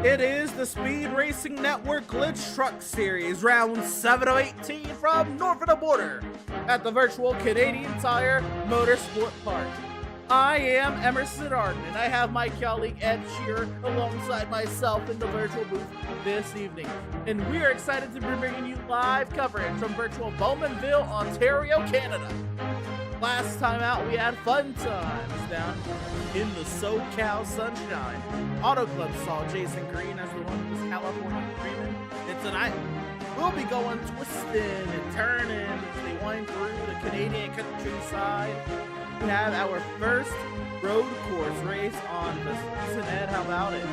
It is the Speed Racing Network Glytch Truck Series, round 7 of 18 from north of the border at the virtual Canadian Tire Motorsport Park. I am Emerson Arden, and I have my colleague Ed Shearer alongside myself in the virtual booth this evening. And we are excited to be bringing you live coverage from virtual Bowmanville, Ontario, Canada. Last time out, we had fun times down in the SoCal sunshine. Auto Club saw Jason Green as the one who was California dreaming. And tonight, we'll be going twisting and turning as they wind through the Canadian countryside. We have our first road course race on the season. Ed, how about it?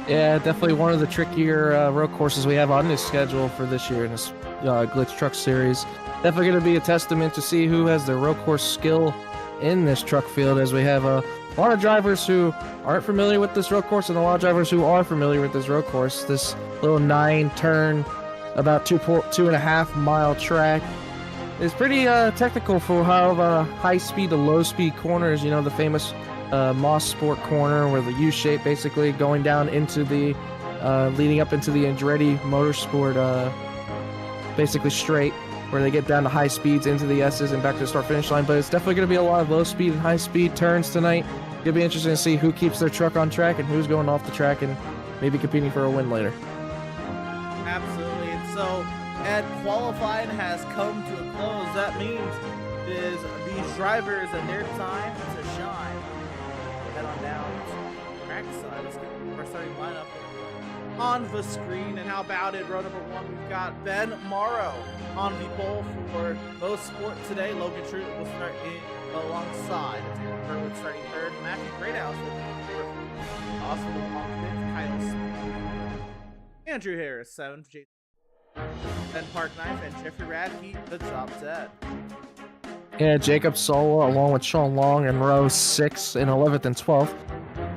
Yeah, definitely one of the trickier road courses we have on this schedule for this year in this Glytch Truck Series. Definitely going to be a testament to see who has the road course skill in this truck field, as we have a lot of drivers who aren't familiar with this road course and a lot of drivers who are familiar with this road course. This little 9-turn, about 2.5 mile track is pretty technical for how high speed to low speed corners. You know, the famous Moss Sport corner where the U shape basically going down into the leading up into the Andretti Motorsport basically straight, where they get down to high speeds into the S's and back to the start finish line. But it's definitely going to be a lot of low speed and high speed turns tonight. It'll be interesting to see who keeps their truck on track and who's going off the track and maybe competing for a win later. Absolutely. And so, Ed, qualifying has come to a close. That means is these drivers and their time to shine. Head on down to track side. Let's get our starting lineup on the screen. And how about it? Row number 1, we've got Ben Morrow on the pole for most sport today. Logan Truitt will start in alongside. Berwood starting third. Matthew Greathouse will be fourth. Austin Long fifth. Kyle Smith. Andrew Harris 7th. Ben Parkknife and Jeffrey Radke the top 10. Yeah, Jacob Sola along with Sean Long in row 6 in 11th and 12th.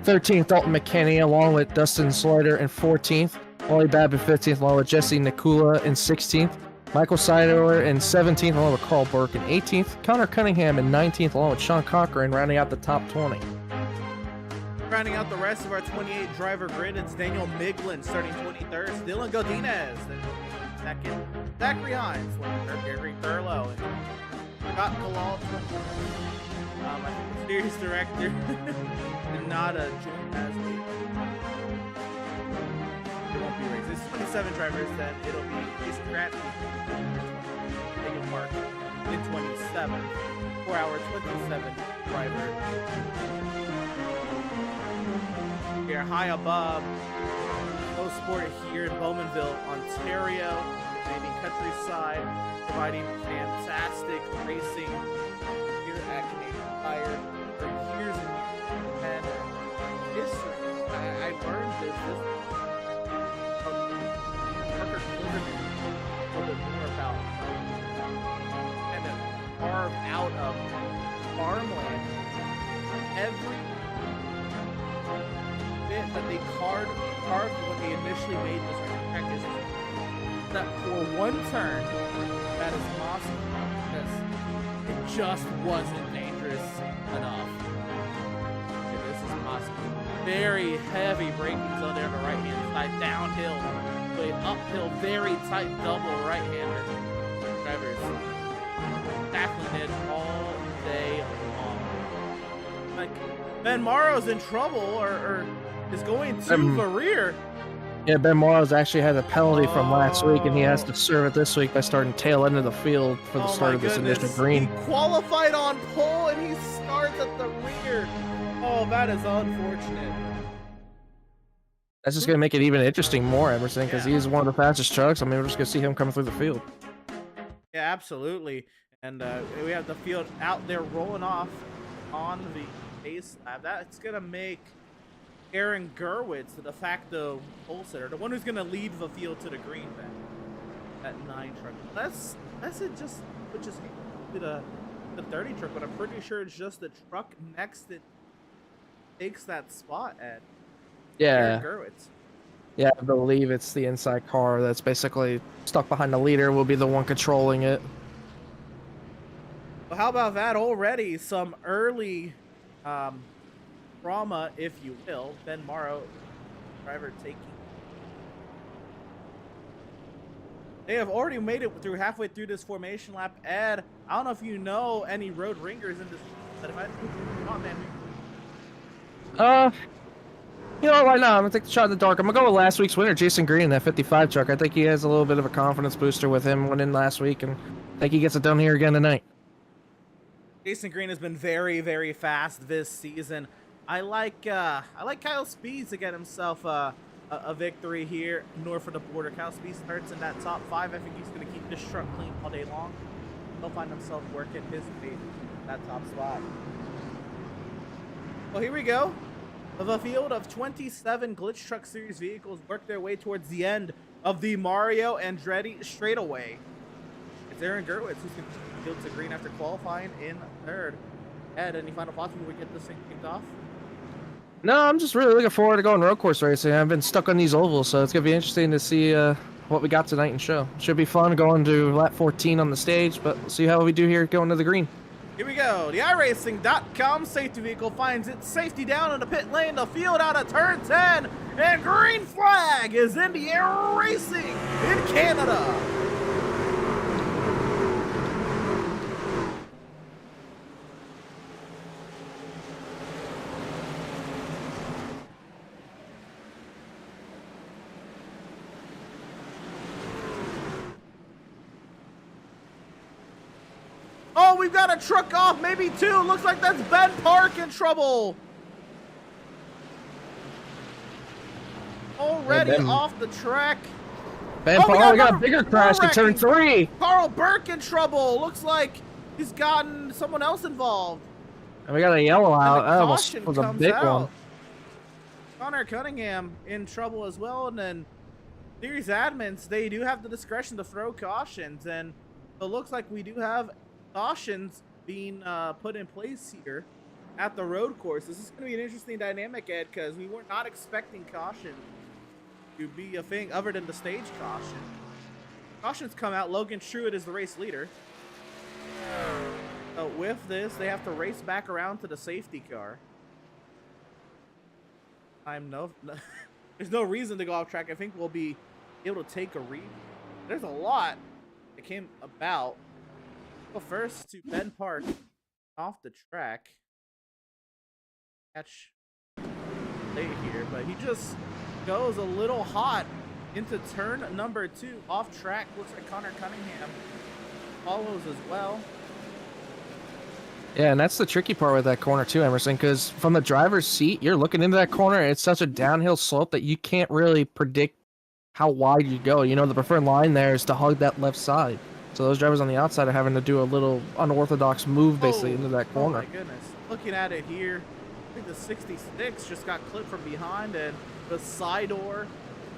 13th, Dalton McKinney along with Dustin Slider in 14th. Ollie Babb in 15th along with Jesse Nikula in 16th. Michael Seidler in 17th along with Carl Burke in 18th. Connor Cunningham in 19th along with Sean Cochran rounding out the top 20. Rounding out the rest of our 28 driver grid, it's Daniel Miglin starting 23rd. Dylan Godinez second. Zachary Hines, Gary Thurlow, and Scott Kalal, I think the series director, and not a joint as it won't be raised. It's 27 drivers, then it'll be Jason Grant, Megan Park in 27. 4 hour 27 driver. We are high above Low Sport here in Bowmanville, Ontario, Canadian countryside, providing fantastic racing here at Canadian Tire for years and history. I learned this from Parker Silverman a little bit more about kind of carved out of farmland. Every bit that they carved when they initially made this track is that for one turn that is possible because it just wasn't dangerous enough. Okay, this is possible. Very heavy braking zone there on the right hand side, downhill, but uphill, very tight double right-hander. Drivers tackling it all day long. Like Ben Morrow's in trouble or is going to the rear. Yeah, Ben Morrow's actually had a penalty from last week, and he has to serve it this week by starting tail end of the field for the start of this initial green. He qualified on pole, and he starts at the rear. Oh, that is unfortunate. That's just going to make it even interesting more, Emerson, because he's one of the fastest trucks. I mean, we're just going to see him coming through the field. Yeah, absolutely. And we have the field out there rolling off on the base lap. That's going to make Aaron Gerwitz, the de facto pole sitter, the one who's going to lead the field to the green then. That 9 truck. That's it, just to the 30 truck, but I'm pretty sure it's just the truck next that takes that spot at Aaron Gerwitz. Yeah, I believe it's the inside car that's basically stuck behind the leader will be the one controlling it. Well, how about that already? Some early trauma, if you will. Ben Morrow, driver taking. They have already made it through halfway through this formation lap. Ed, I don't know if you know any road ringers in this, but if I come on, man. You know, right now I'm gonna take the shot in the dark. I'm gonna go with last week's winner, Jason Green, in that 55 truck. I think he has a little bit of a confidence booster with him winning last week, and I think he gets it done here again tonight. Jason Green has been very, very fast this season. I like Kyle Speed to get himself a victory here north of the border. Kyle Speed starts in that top 5. I think he's going to keep this truck clean all day long. He'll find himself working his way in that top spot. Well, here we go. The field of 27 Glytch Truck Series vehicles work their way towards the end of the Mario Andretti straightaway. It's Aaron Gerwitz who's going to field to green after qualifying in 3rd. Ed, any final thoughts before we get this thing kicked off? No, I'm just really looking forward to going road course racing. I've been stuck on these ovals, so it's gonna be interesting to see what we got tonight in show. Should be fun going to lap 14 on the stage, but we'll see how we do here going to the green. Here we go. The iRacing.com safety vehicle finds its safety down in the pit lane. The field out of turn 10. And green flag is in the air racing in Canada. Oh, we've got a truck off, maybe two. Looks like that's Ben Park in trouble. Already off the track. Ben Park, we got a bigger crash in turn 3. Carl Burke in trouble. Looks like he's gotten someone else involved. And we got a yellow out. That almost Caution was a comes big out. one. Connor Cunningham in trouble as well. And then series admins, they do have the discretion to throw cautions. And it looks like we do have cautions being put in place here at the road course. This is going to be an interesting dynamic, Ed, because we were not expecting caution to be a thing other than the stage caution. Cautions come out. Logan Truitt is the race leader. So with this, they have to race back around to the safety car. There's no reason to go off track. I think we'll be able to take a read. There's a lot that came about. Well, first to Ben Park off the track. Catch late here, but he just goes a little hot into turn number 2 off track. Looks like Connor Cunningham follows as well. Yeah, and that's the tricky part with that corner too, Emerson, because from the driver's seat, you're looking into that corner, and it's such a downhill slope that you can't really predict how wide you go. You know, the preferred line there is to hug that left side. So those drivers on the outside are having to do a little unorthodox move basically into that corner. Oh my goodness. Looking at it here, I think the 66 just got clipped from behind, and the side door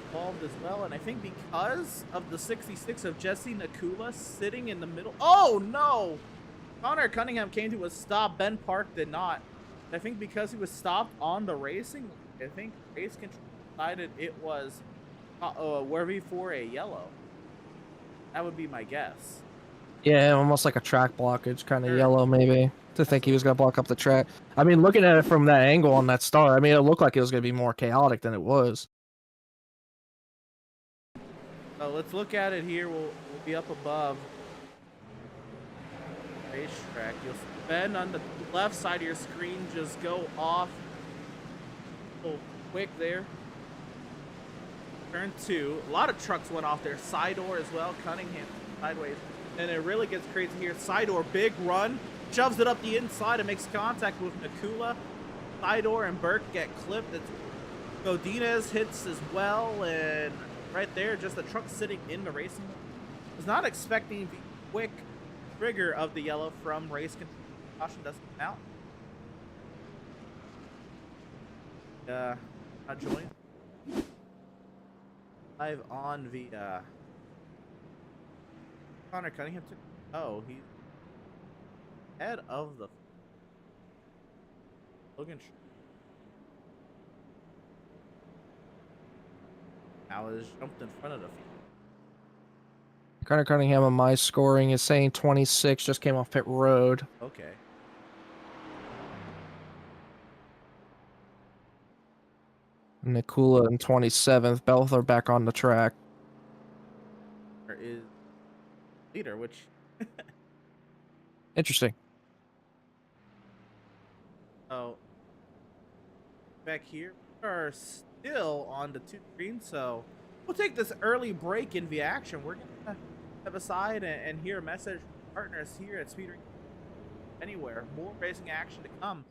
involved as well. And I think because of the 66 of Jesse Nakula sitting in the middle. Oh no! Connor Cunningham came to a stop. Ben Park did not. I think because he was stopped on the racing, I think race control decided it was worthy for a yellow. That would be my guess. Yeah, almost like a track blockage, kind of yellow maybe, to think he was going to block up the track. I mean, looking at it from that angle on that star, I mean, it looked like it was going to be more chaotic than it was. So let's look at it here. We'll be up above racetrack. You'll see Ben on the left side of your screen just go off a little quick there. Turn 2. A lot of trucks went off there. Side door as well. Cunningham sideways. And it really gets crazy here. Side door, big run. Shoves it up the inside and makes contact with Nakula. Side door and Burke get clipped. Godinez hits as well. And right there, just the truck sitting in the racing. Was not expecting the quick trigger of the yellow from race control. Caution doesn't come out. Not joined. Live on the Connor Cunningham took. Oh, he's head of the Logan. Now is jumped in front of the field. Connor Cunningham on my scoring is saying 26, just came off pit road. Okay. Nakula in 27th. Both are back on the track. There is leader, which Interesting. oh, back here we are still on the 2 screen, so we'll take this early break in the action. We're gonna step aside and hear a message from partners here at Speed Racing Anywhere. More racing action to come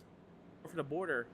over the border.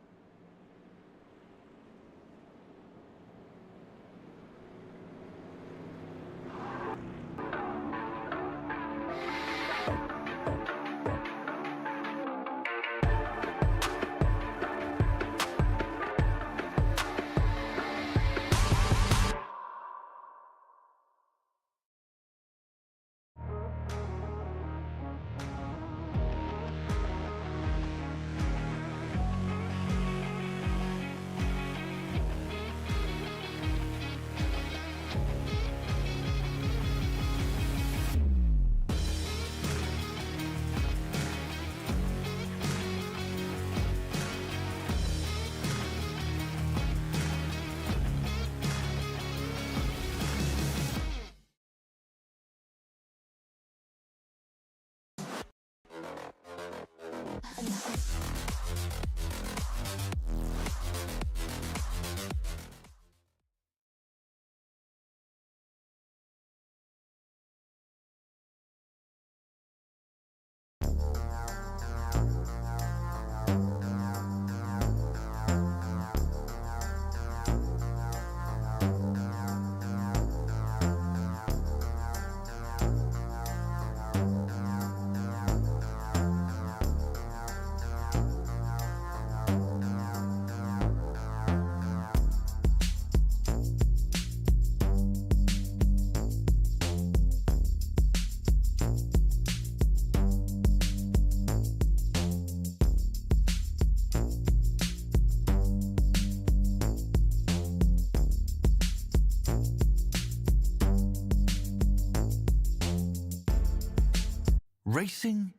Racing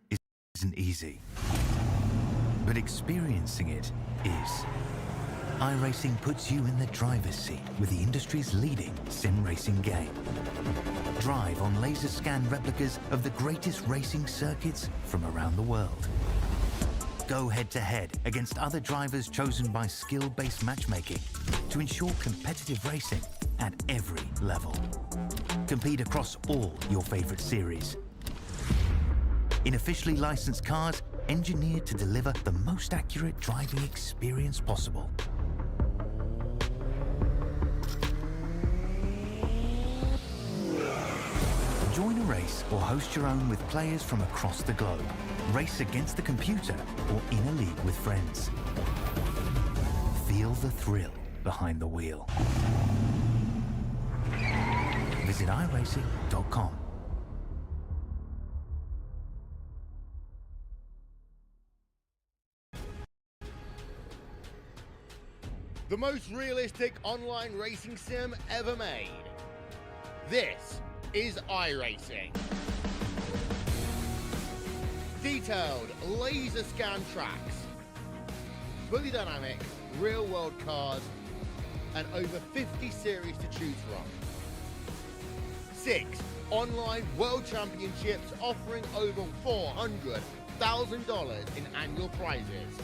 isn't easy, but experiencing it is. iRacing puts you in the driver's seat with the industry's leading sim racing game. Drive on laser scan replicas of the greatest racing circuits from around the world. Go head-to-head against other drivers chosen by skill-based matchmaking to ensure competitive racing at every level. Compete across all your favorite series. In officially licensed cars, engineered to deliver the most accurate driving experience possible. Join a race or host your own with players from across the globe. Race against the computer or in a league with friends. Feel the thrill behind the wheel. Visit iRacing.com. The most realistic online racing sim ever made. This is iRacing. Detailed laser scan tracks, fully dynamic, real world cars, and over 50 series to choose from. 6 online world championships offering over $400,000 in annual prizes.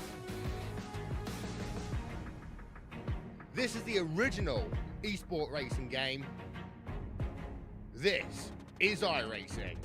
This is the original eSport racing game. This is iRacing.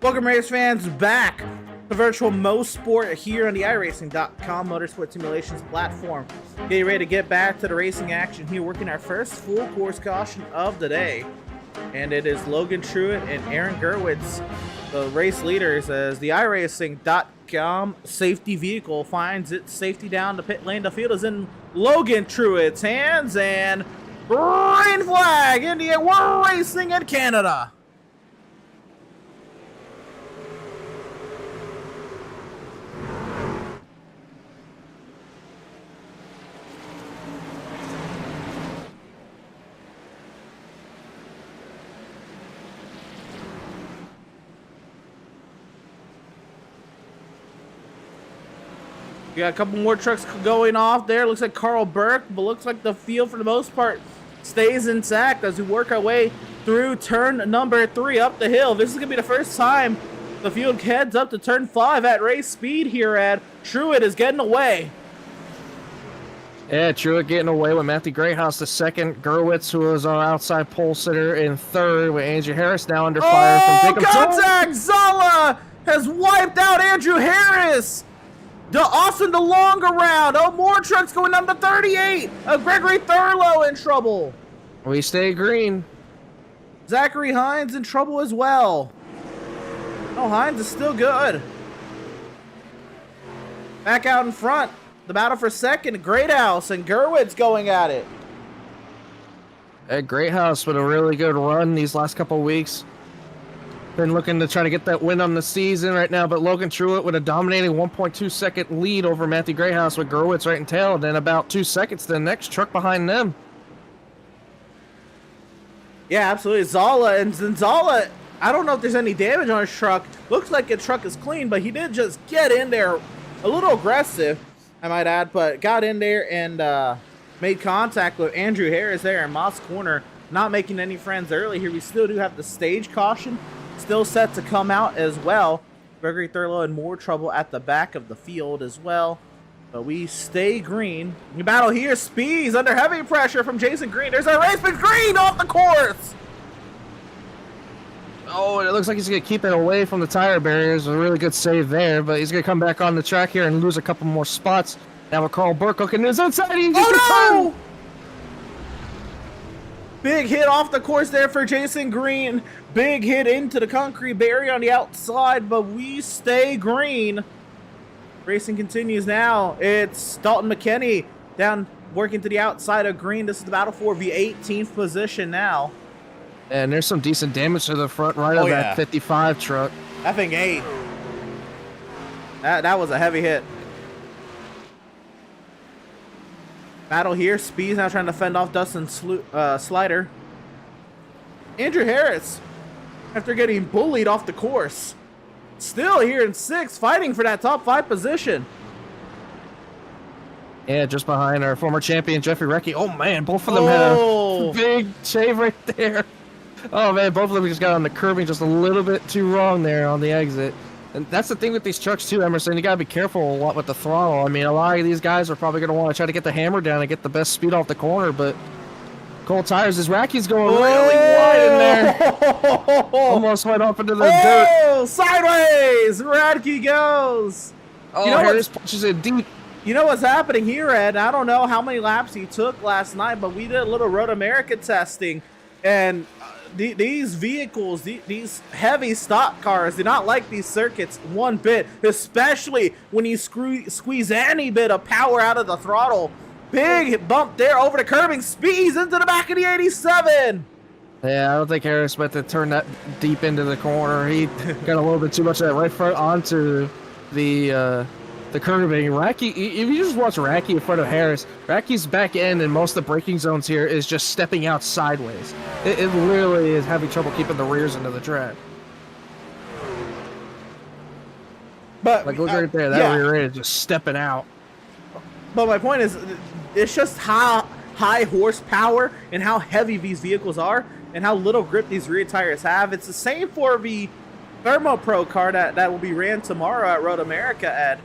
Welcome, race fans, back to Virtual Mosport here on the iRacing.com motorsport simulations platform. Getting ready to get back to the racing action here, working our first full course caution of the day. And it is Logan Truitt and Aaron Gerwitz, the race leaders, as the iRacing.com safety vehicle finds its safety down the pit lane. The field is in Logan Truitt's hands, and green flag, India, we're racing in Canada. We got a couple more trucks going off there. Looks like Carl Burke, but looks like the field for the most part stays intact as we work our way through turn number 3 up the hill. This is going to be the first time the field heads up to turn 5 at race speed here at Truitt is getting away. Yeah, Truitt getting away with Matthew Greathouse the second. Gerwitz, who was our outside pole sitter, in third, with Andrew Harris now under fire from Jacob contact! Zala has wiped out Andrew Harris. Austin DeLong around. Oh, more trucks going down to 38. Gregory Thurlow in trouble. We stay green. Zachary Hines in trouble as well. Oh, Hines is still good. Back out in front. The battle for second. Greathouse and Gerwitz going at it. Greathouse with a really good run these last couple weeks. Been looking to try to get that win on the season right now, but Logan Truitt with a dominating 1.2 second lead over Matthew Greathouse with Gerwitz right in tail, and then about 2 seconds to the next truck behind them. Yeah, absolutely. Zala, and Zala, I don't know if there's any damage on his truck. Looks like his truck is clean, but he did just get in there a little aggressive, I might add, but got in there and made contact with Andrew Harris there in Moss Corner, not making any friends early here. We still do have the stage caution still set to come out as well. Gregory Thurlow in more trouble at the back of the field as well. But we stay green. The battle here, Speeds under heavy pressure from Jason Green. There's a race, but Green off the course. Oh, it looks like he's going to keep it away from the tire barriers. A really good save there, but he's going to come back on the track here and lose a couple more spots. Now with Carl Burke looking to his inside. Oh, no! Big hit off the course there for Jason Green. Big hit into the concrete barrier on the outside, but we stay green. Racing continues now. It's Dalton McKinney down working to the outside of green. This is the battle for the 18th position now. And there's some decent damage to the front right of that 55 truck. That thing ate. That was a heavy hit. Battle here. Speed's now trying to fend off Dustin Slider. Andrew Harris, after getting bullied off the course, still here in 6th, fighting for that top 5 position. Yeah, just behind our former champion, Jeffrey Recchi. Oh, man, both of them had a big shave right there. Oh, man, both of them just got on the curbing just a little bit too wrong there on the exit. And that's the thing with these trucks, too, Emerson. You got to be careful a lot with the throttle. I mean, a lot of these guys are probably going to want to try to get the hammer down and get the best speed off the corner, but cold tires, his Racky's going really wide in there. Almost went up into the dirt. Sideways! Radke goes. Oh, you know Harris punches it deep. You know what's happening here, Ed? I don't know how many laps he took last night, but we did a little Road America testing, and these vehicles, these heavy stock cars, do not like these circuits one bit, especially when you squeeze any bit of power out of the throttle. Big bump there over the curbing, speeds into the back of the 87. Yeah, I don't think Harris meant to turn that deep into the corner. He got a little bit too much of that right front onto the curbing. Racky, if you just watch Racky in front of Harris, Racky's back end and most of the braking zones here is just stepping out sideways. It literally is having trouble keeping the rears into the track. But like, look right there, that rear end is just stepping out. But my point is, it's just how high horsepower and how heavy these vehicles are and how little grip these rear tires have. It's the same for the Thermo Pro car that will be ran tomorrow at Road America, Ed.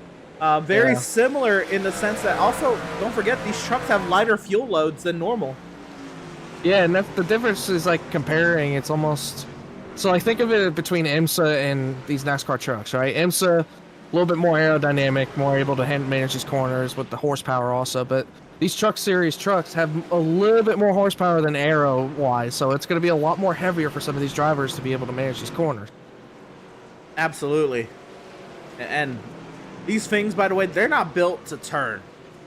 Very similar in the sense that also, don't forget, these trucks have lighter fuel loads than normal. Yeah, and that's the difference is like comparing, it's almost, so like think of it between IMSA and these NASCAR trucks, right? IMSA, a little bit more aerodynamic, more able to manage these corners with the horsepower also, but these truck series trucks have a little bit more horsepower than aero-wise, so it's going to be a lot more heavier for some of these drivers to be able to manage these corners. Absolutely. And these things, by the way, they're not built to turn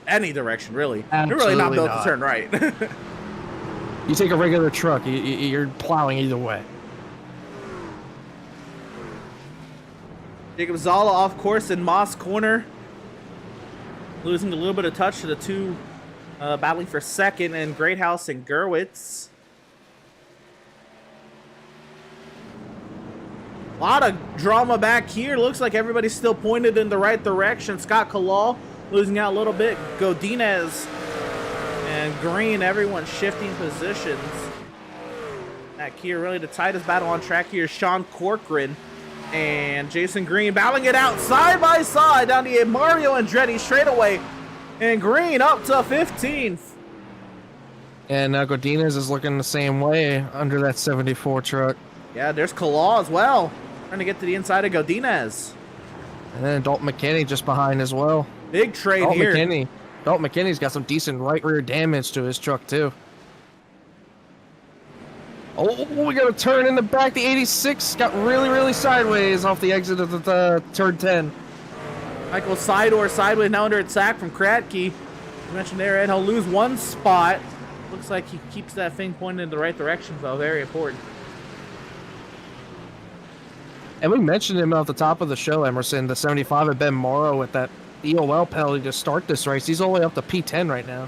any direction, really. Absolutely they're really not built to turn right. You take a regular truck, you're plowing either way. Jacob Zala off course in Moss Corner. Losing a little bit of touch to the two battling for second, and Greathouse and Gerwitz. A lot of drama back here. Looks like everybody's still pointed in the right direction. Scott Kalal losing out a little bit. Godinez and Green, everyone shifting positions. Back here, really the tightest battle on track here is Sean Corcoran and Jason Green battling it out side by side down the Mario Andretti straightaway. And Green up to 15th. And now Godinez is looking the same way under that 74 truck. Yeah, there's Kalal as well. Trying to get to the inside of Godinez. And then Dalton McKinney just behind as well. Big trade here. Dalton McKinney's got some decent right rear damage to his truck too. Oh, we got a turn in the back. The 86 got really sideways off the exit of the turn 10. Michael Sidor sideways now under attack from Kratke. You mentioned there, Ed, he'll lose one spot. Looks like he keeps that thing pointed in the right direction, though. Very important. And we mentioned him at the top of the show, Emerson, the 75 at Ben Morrow with that EOL penalty to start this race. He's all the way up to P10 right now.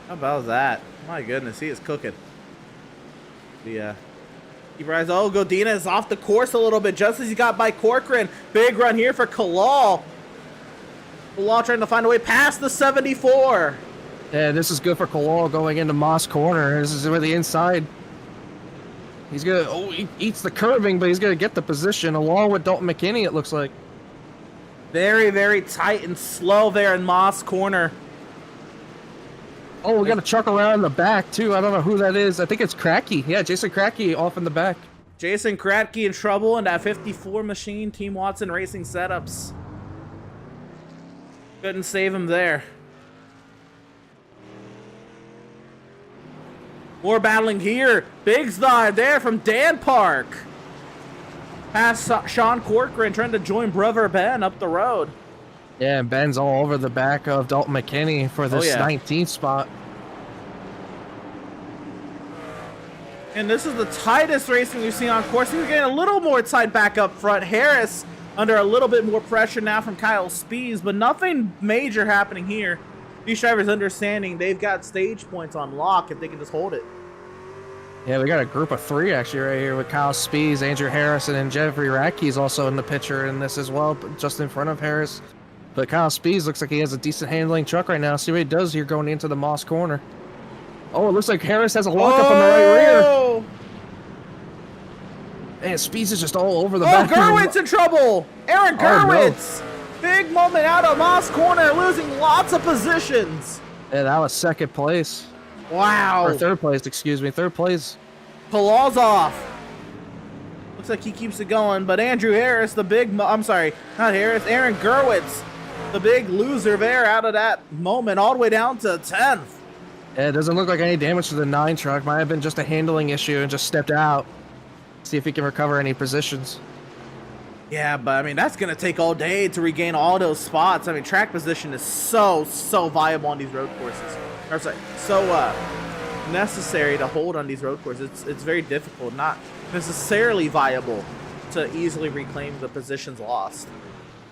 How about that? My goodness, he is cooking. Yeah. He rides. Oh, Godinez off the course a little bit just as he got by Corcoran. Big run here for Kalal. Kalal trying to find a way past the 74. Yeah, this is good for Kalal going into Moss Corner. This is where the inside. He's gonna. Oh, he eats the curving, but he's gonna get the position along with Dalton McKinney. It looks like. Very tight and slow there in Moss Corner. Oh, we got a truck around the back too. I don't know who that is. I think it's Kratke. Yeah, Jason Kratke off in the back. Jason Kratke in trouble in that 54 machine. Team Watson Racing setups. Couldn't save him there. More battling here. Big dive there from Dan Park. Past Sean Corcoran trying to join brother Ben up the road. Yeah, and Ben's all over the back of Dalton McKinney for this 19th spot. And this is the tightest racing we've seen on course. He's getting a little more tight back up front. Harris under a little bit more pressure now from Kyle Spees, but nothing major happening here. These drivers understanding they've got stage points on lock if they can just hold it. Yeah, we got a group of 3 actually right here with Kyle Spees, Andrew Harrison, and Jeffrey Radke's also in the picture in this as well, but just in front of Harris. But Kyle Spees looks like he has a decent handling truck right now. See what he does here going into the Moss corner. Oh, it looks like Harris has a lockup on the right rear. And Spees is just all over the back. Oh, Gerwitz in trouble. Aaron Gerwitz. Oh, no. Big moment out of Moss corner, losing lots of positions. Yeah, that was second place. Wow. Or third place, excuse me. Third place. Palazov. Looks like he keeps it going, but Andrew Harris, the big, I'm sorry, not Harris, Aaron Gerwitz, the big loser there out of that moment, all the way down to 10th. Yeah, it doesn't look like any damage to the 9 truck. Might have been just a handling issue and just stepped out. See if he can recover any positions. Yeah, but I mean, that's going to take all day to regain all those spots. I mean, track position is so viable on these road courses. Or sorry, so necessary to hold on these road courses. It's very difficult, not necessarily viable to easily reclaim the positions lost.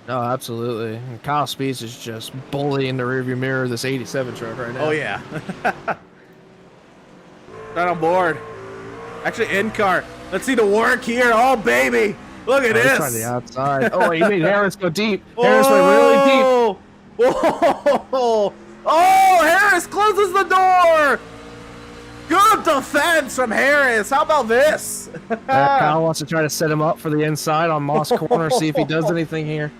No, absolutely. And Kyle Spees is just bullying the rearview mirror of this 87 truck right now. Oh, yeah. Right on board. Actually, in-car. Let's see the work here. Oh, baby. Look at this. He's trying the outside. Oh, he made Harris go deep. Harris went really deep. Whoa. Oh, Harris closes the door. Good defense from Harris. How about this? Kyle wants to try to set him up for the inside on Moss corner, see if he does anything here.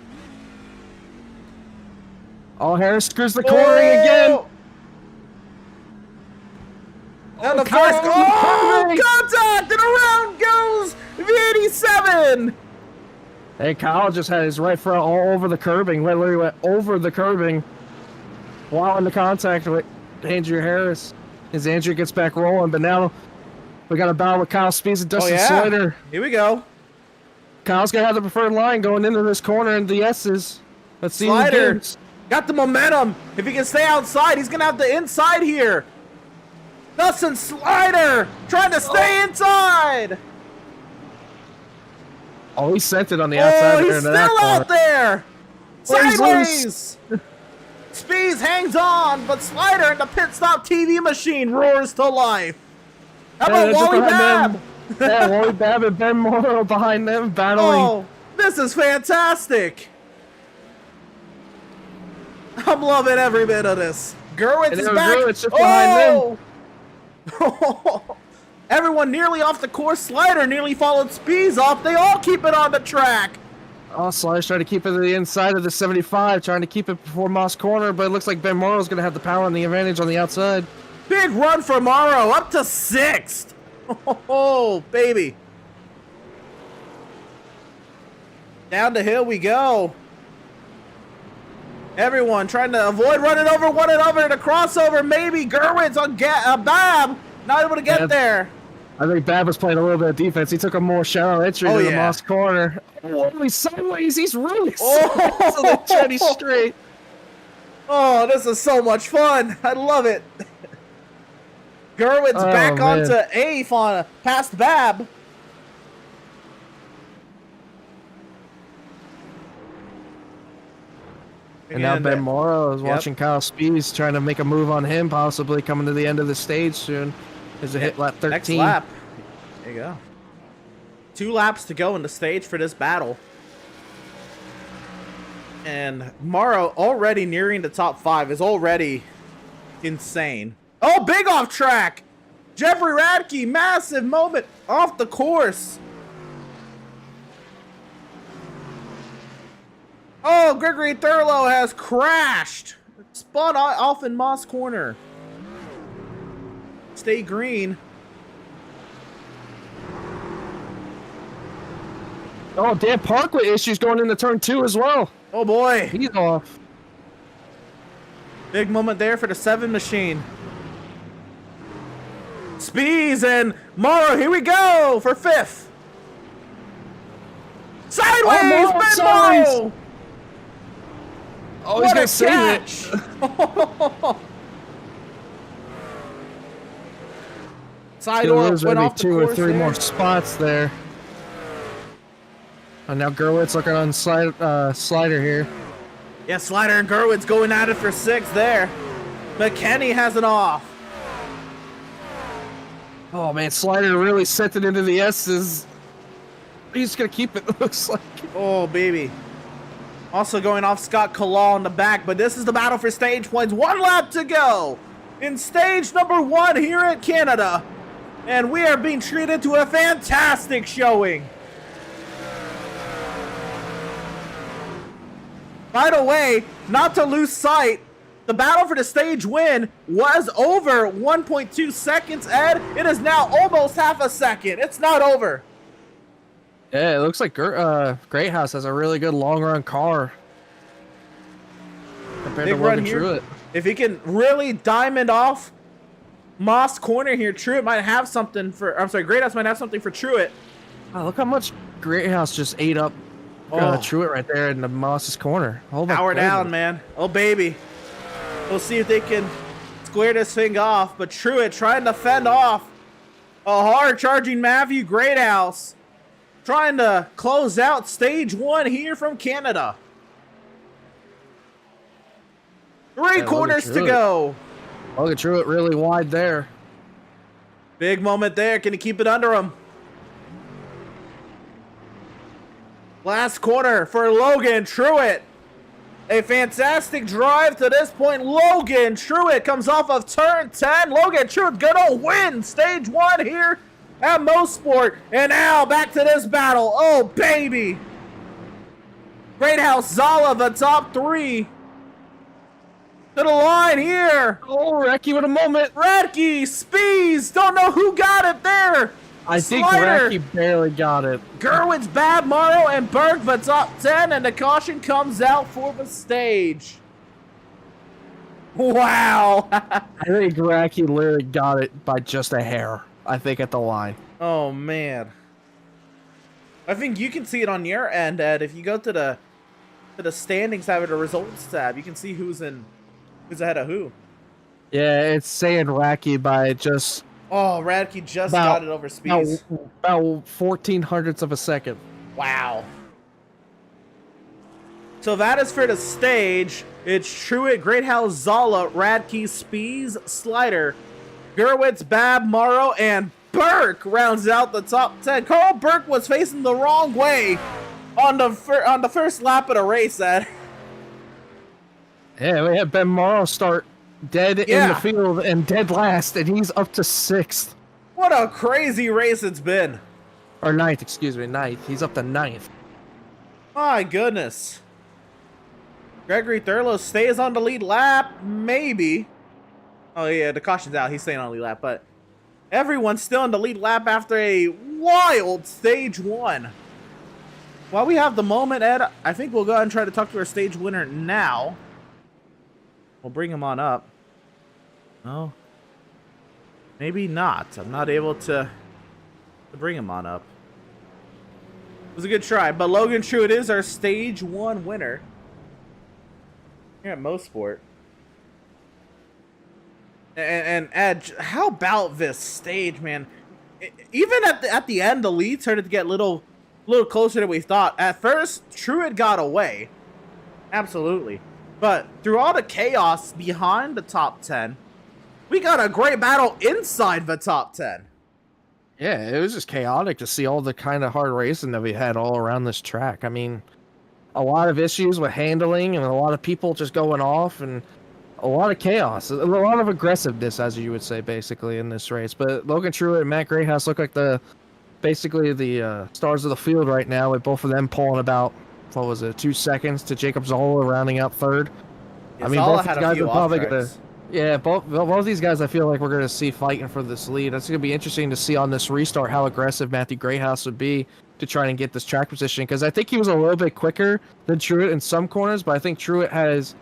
Oh, Harris screws the cornering again. And the first contact, and around goes the 87. Hey, Kyle just had his right front all over the curbing, literally went over the curbing while in the contact with Andrew Harris. As Andrew gets back rolling, but now we got a battle with Kyle Spees and Dustin Slater. Here we go. Kyle's gonna have the preferred line going into this corner in the S's. Let's see Slater got the momentum. If he can stay outside, he's gonna have the inside here. Dustin Slater trying to stay inside. Oh, he sent it on the outside. Oh, he's still out there. Sideways. Spees hangs on, but Slider in the pit stop TV machine roars to life. How about Wally Babb? Yeah, Wally Babb and Ben Morrow behind them battling. Oh, this is fantastic. I'm loving every bit of this. Gerwitz is back. Gerwitz just behind them. Everyone nearly off the course. Slider nearly followed Spees off. They all keep it on the track. Oh, Slider's trying to keep it to the inside of the 75, trying to keep it before Moss corner, but it looks like Ben Morrow's going to have the power and the advantage on the outside. Big run for Morrow, up to 6th. Oh, baby. Down the hill we go. Everyone trying to avoid running over one another. The crossover, maybe. Gerwitz on Babb, not able to get there. I think Babb was playing a little bit of defense. He took a more shallow entry to the Moss corner. Oh, he's sideways. He's really sideways. So they're trying straight. Oh, this is so much fun. I love it. Gerwitz back onto A past Babb. And now Ben Morrow is watching Kyle Spees trying to make a move on him, possibly coming to the end of the stage soon. There's a hit lap 13. Next lap. There you go. 2 laps to go in the stage for this battle. And Morrow already nearing the top 5 is already insane. Oh, big off track. Jeffrey Radke, massive moment off the course. Oh, Gregory Thurlow has crashed. Spun off in Moss corner. Stay green. Oh, Dan Park with issues going into turn 2 as well. Oh boy. He's off. Big moment there for the 7 machine. Spees and Morrow, here we go for 5th. Sideways, Morrow, Ben sideways. Morrow! Oh, he's going to save catch! it. Side Gonna door lose went maybe off the 2 or course 3 there. more spots there. And now Gerwitz looking on slider here. Yeah, Slider and Gerwitz going at it for 6th there. McKenny has it off. Oh man, Slider really sent it into the S's. He's gonna keep it, looks like. Oh, baby. Also going off Scott Kalal in the back, but this is the battle for stage points. 1 lap to go in stage number 1 here at Canada. And we are being treated to a fantastic showing. By the way, not to lose sight, the battle for the stage win was over 1.2 seconds, Ed. It is now almost half a second. It's not over. Yeah, it looks like Greathouse has a really good long run car compared Big to run Logan here. Truitt. If he can really diamond off Moss Corner here, Truitt might have something for, I'm sorry, Greathouse might have something for Truitt. Oh, look how much Greathouse just ate up Truitt right there in the Moss's corner. Oh my Power goodness. down, man. Oh, baby. We'll see if they can square this thing off. But Truitt trying to fend off a hard-charging Matthew Greathouse. Trying to close out stage 1 here from Canada. 3 corners to go. Logan Truitt really wide there. Big moment there. Can he keep it under him? Last corner for Logan Truitt. A fantastic drive to this point. Logan Truitt comes off of turn 10. Logan Truitt gonna win stage 1 here at Mosport. And now back to this battle. Oh, baby. Greathouse Zala, the top 3. To the line here. Oh, Recky with a moment. Radke, Spees, don't know who got it there. I think Slider. Recky barely got it. Gerwitz, Bab, Morrow, and Berg, the top 10, and the caution comes out for the stage. Wow. I think Recky literally got it by just a hair, I think, at the line. Oh, man. I think you can see it on your end, Ed. If you go to the standings tab or the results tab, you can see who's ahead of who. Yeah, it's saying Recky by just Oh, Radke just got it over Spees. about 14 hundredths of a second. Wow. So that is for the stage. It's Truitt, Greathouse, Zala, Radke, Spees, Slider, Gerwitz, Bab, Morrow, and Burke rounds out the top 10. Carl Burke was facing the wrong way on the first lap of the race, Ed. Yeah, we had Ben Morrow start dead in the field and dead last, and he's up to 6th. What a crazy race it's been. Or 9th, excuse me, 9th. He's up to 9th. My goodness. Gregory Thurlow stays on the lead lap, maybe. Oh yeah, the caution's out. He's staying on the lead lap, but everyone's still on the lead lap after a wild stage 1. While we have the moment, Ed, I think we'll go ahead and try to talk to our stage winner now. We'll bring him on up. Oh. Maybe not. I'm not able to bring him on up. It was a good try, but Logan Truitt is our stage 1 winner here at Mosport. And Ed, how about this stage, man? Even at the end, the lead started to get a little closer than we thought. At first, Truitt got away. Absolutely. But through all the chaos behind the top 10, we got a great battle inside the top 10. Yeah, it was just chaotic to see all the kind of hard racing that we had all around this track. I mean, a lot of issues with handling and a lot of people just going off and a lot of chaos. A lot of aggressiveness, as you would say, basically, in this race. But Logan Truitt and Matt Greathouse look like basically the stars of the field right now, with both of them pulling about, 2 seconds to Jacob Zola rounding out 3rd. Yeah, I mean, Zola both had these a guys few are probably off going tracks. to... Yeah, both these guys I feel like we're going to see fighting for this lead. It's going to be interesting to see on this restart how aggressive Matthew Greathouse would be to try and get this track position, because I think he was a little bit quicker than Truitt in some corners, but I think Truitt has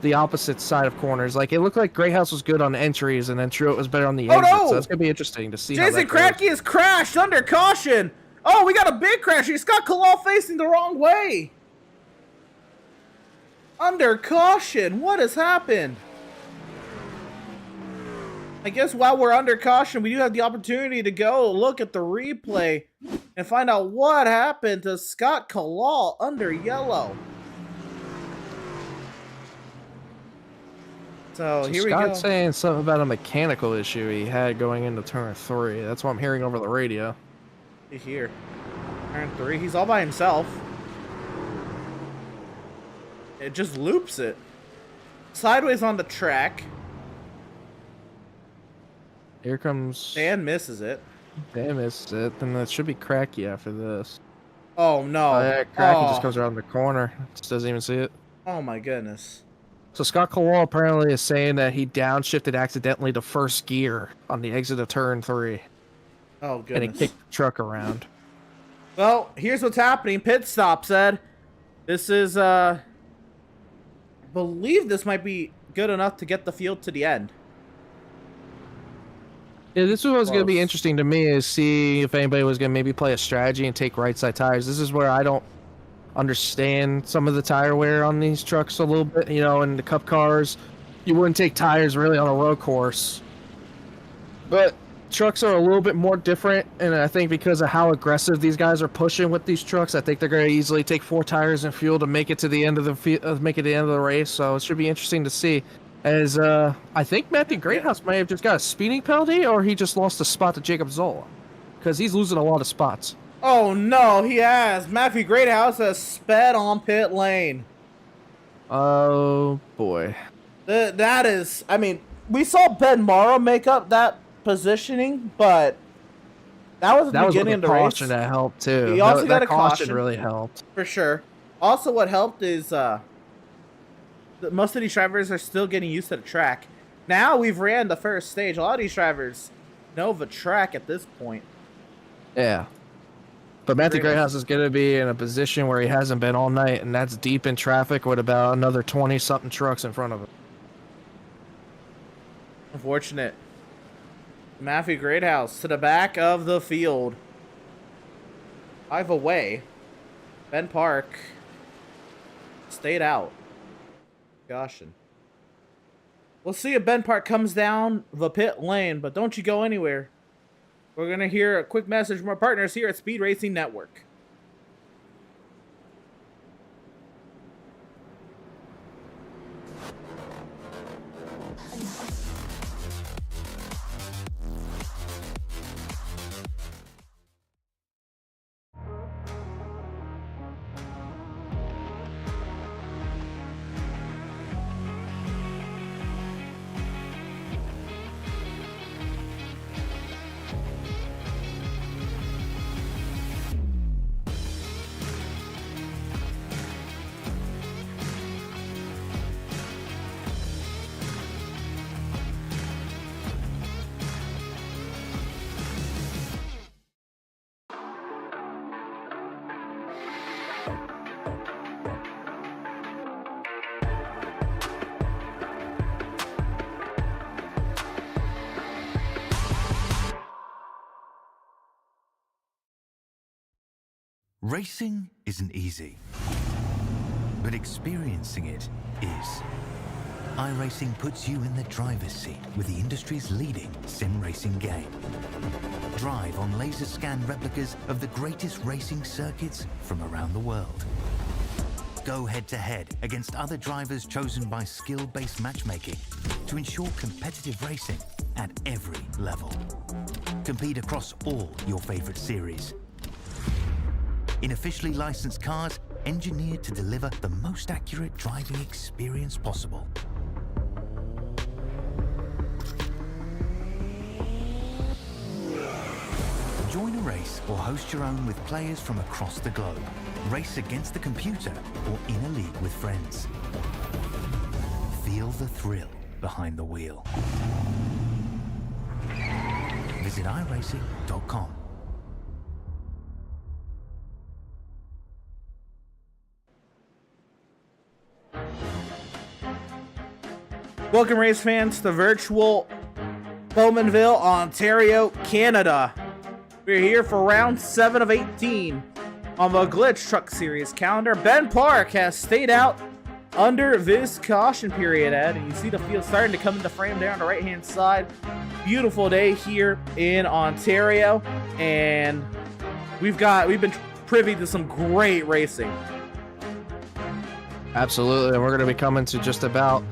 the opposite side of corners. Like, it looked like Greathouse was good on entries, and then Truett was better on the Oh, exits. no! So that's gonna be interesting to see how Jason that goes. Kratky has crashed under caution. Oh, we got a big crash. Scott Kalal facing the wrong way. Under caution. What has happened? I guess while we're under caution, we do have the opportunity to go look at the replay and find out what happened to Scott Kalal under yellow. So here we go. Scott's saying something about a mechanical issue he had going into turn 3. That's what I'm hearing over the radio. Here. Turn 3. He's all by himself. It just loops it. Sideways on the track. Here comes... Dan misses it. Dan missed it. Then that should be Cracky after this. Oh, no. Oh, yeah, Cracky just comes around the corner. Just doesn't even see it. Oh, my goodness. So Scott Kalal apparently is saying that he downshifted accidentally to first gear on the exit of turn 3. Oh, And goodness. it kicked the truck around. Well, here's what's happening. Pit stop said. This is, I believe this might be good enough to get the field to the end. Yeah, this is what's going to be Close. interesting to me is see if anybody was going to maybe play a strategy and take right side tires. This is where I don't understand some of the tire wear on these trucks a little bit. You know, in the cup cars, you wouldn't take tires really on a road course. But trucks are a little bit more different, and I think because of how aggressive these guys are pushing with these trucks, I think they're going to easily take 4 tires and fuel to make it to the end of the race. So it should be interesting to see. As I think Matthew Greathouse might have just got a speeding penalty, or he just lost a spot to Jacob Zola, because he's losing a lot of spots. Oh, no, he has. Matthew Greathouse has sped on pit lane. Oh boy. That is, I mean, we saw Ben Morrow make up that positioning, but that was the beginning of the race. Caution that helped too. He also got that a caution caution. really helped. For sure. Also, what helped is most of these drivers are still getting used to the track. Now we've ran the first stage. A lot of these drivers know the track at this point. Yeah. But Matthew Greathouse. Greathouse is going to be in a position where he hasn't been all night, and that's deep in traffic with about another 20-something trucks in front of him. Unfortunate. Matthew Greathouse to the back of the field. 5 away. Ben Park stayed out. Caution. We'll see if Ben Park comes down the pit lane, but don't you go anywhere. We're going to hear a quick message from our partners here at Speed Racing Network. Racing isn't easy, but experiencing it is. iRacing puts you in the driver's seat with the industry's leading sim racing game. Drive on laser scan replicas of the greatest racing circuits from around the world. Go head-to-head against other drivers chosen by skill-based matchmaking to ensure competitive racing at every level. Compete across all your favorite series. In officially licensed cars, engineered to deliver the most accurate driving experience possible. Join a race or host your own with players from across the globe. Race against the computer or in a league with friends. Feel the thrill behind the wheel. Visit iRacing.com. Welcome, race fans, to virtual Bowmanville, Ontario, Canada. We're here for round 7 of 18 on the Glytch Truck Series calendar. Ben Park has stayed out under this caution period, Ed, and you see the field starting to come into frame there on the right-hand side. Beautiful day here in Ontario, and we've been privy to some great racing. Absolutely, and we're going to be coming to just about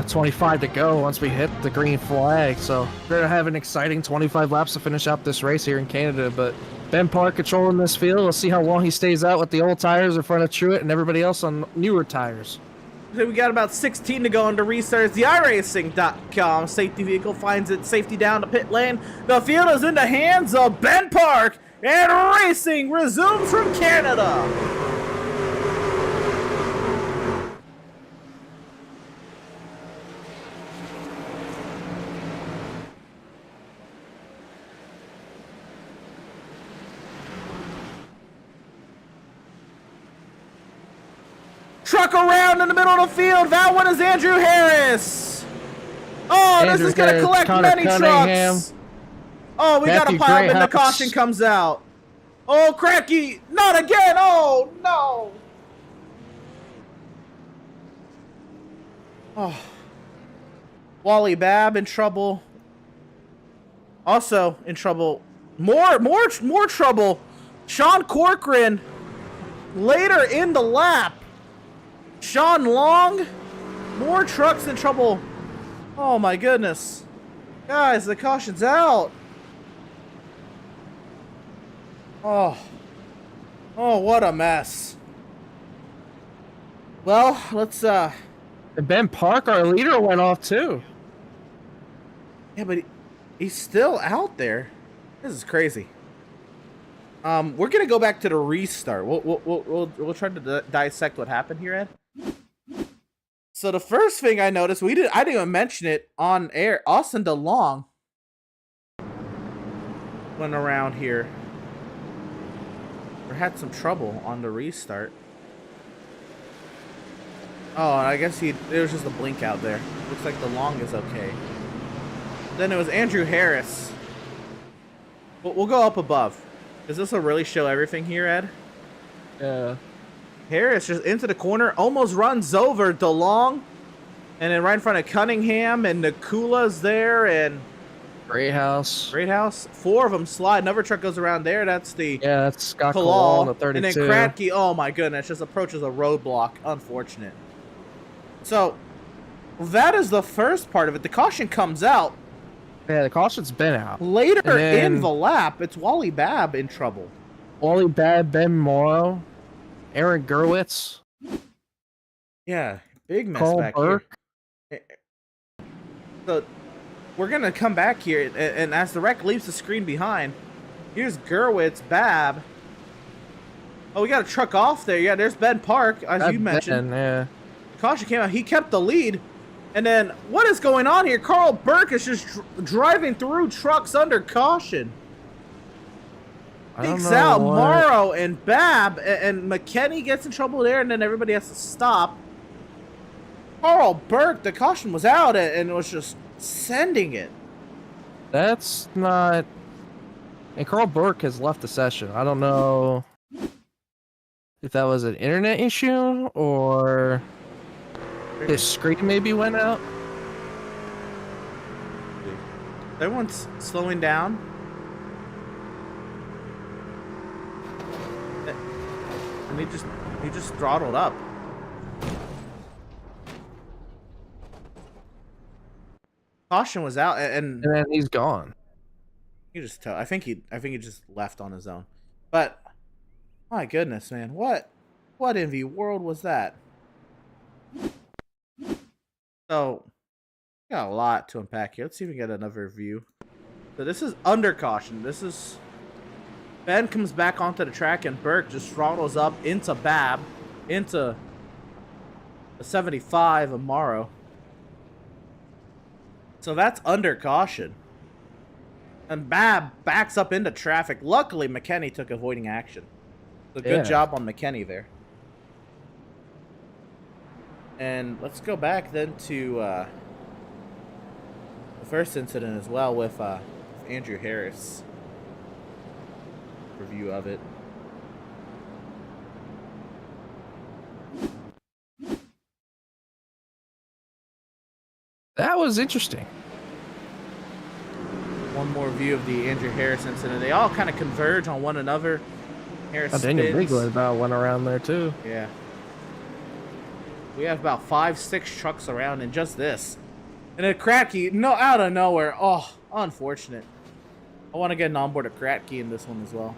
25 to go once we hit the green flag. So we're going to have an exciting 25 laps to finish out this race here in Canada. But Ben Park controlling this field. We'll see how long he stays out with the old tires in front of Truett and everybody else on newer tires. So we got about 16 to go into restarts. The iRacing.com safety vehicle finds its safety down to pit lane. The field is in the hands of Ben Park, and racing resumes from Canada. Truck around in the middle of the field. That one is Andrew Harris. Oh, this is going to collect many trucks. Oh, we got a pile and the caution comes out. Oh, Cracky. Not again. Oh, no. Oh. Wally Babb in trouble. Also in trouble. More trouble. Sean Corcoran later in the lap. Sean Long, more trucks in trouble. Oh my goodness. Guys, the caution's out. Oh, what a mess. Well, let's, And Ben Park, our leader, went off too. Yeah, but he's still out there. This is crazy. We're gonna go back to the restart. We'll try to dissect what happened here, Ed. So the first thing I noticed, I didn't even mention it on air. Austin DeLong went around here, or had some trouble on the restart. Oh, I guess there was just a blink out there. Looks like DeLong is okay. Then it was Andrew Harris. We'll go up above. Does this will really show everything here, Ed? Yeah. Harris just into the corner, almost runs over DeLong, and then right in front of Cunningham, and Nakula's there, and Greathouse. 4 of them slide. Another truck goes around there. That's that's Scott Kalal on the 32. And then Kratky, oh my goodness, just approaches a roadblock. Unfortunate. So that is the first part of it. The caution comes out. Yeah, the caution's been out. Later in the lap, it's Wally Babb in trouble. Wally Babb, Ben Morrow, Aaron Gerwitz. Yeah, big mess Carl back Burke. here. So we're going to come back here, and as the wreck leaves the screen behind, here's Gerwitz, Babb. Oh, we got a truck off there. Yeah, there's Ben Park, as you mentioned. Yeah. Caution came out. He kept the lead. And then, what is going on here? Carl Burke is just driving through trucks under caution. Takes out Morrow and Babb, and McKenney gets in trouble there, and then everybody has to stop. Carl Burke, the caution was out, and was just sending it. That's not... And Carl Burke has left the session. I don't know if that was an internet issue, or his screen maybe went out. Everyone's slowing down. And he just throttled up. Caution was out, and then he's gone. You just tell. I think he just left on his own. But my goodness, man, what in the world was that? So we got a lot to unpack here. Let's see if we can get another view. So this is under caution. This is Ben comes back onto the track, and Burke just throttles up into Babb, into the 75 of Morrow. So that's under caution. And Babb backs up into traffic. Luckily, McKenney took avoiding action. So good job on McKenney there. And let's go back then to the first incident as well with Andrew Harris. Review of it. That was interesting. One more view of the Andrew Harris incident. They all kind of converge on one another. Harris Daniel spins. Bigler about went around there too. Yeah. We have about 5-6 trucks around in just this. And a Kratky, no, out of nowhere. Oh, unfortunate. I want to get an onboard of Kratky in this one as well.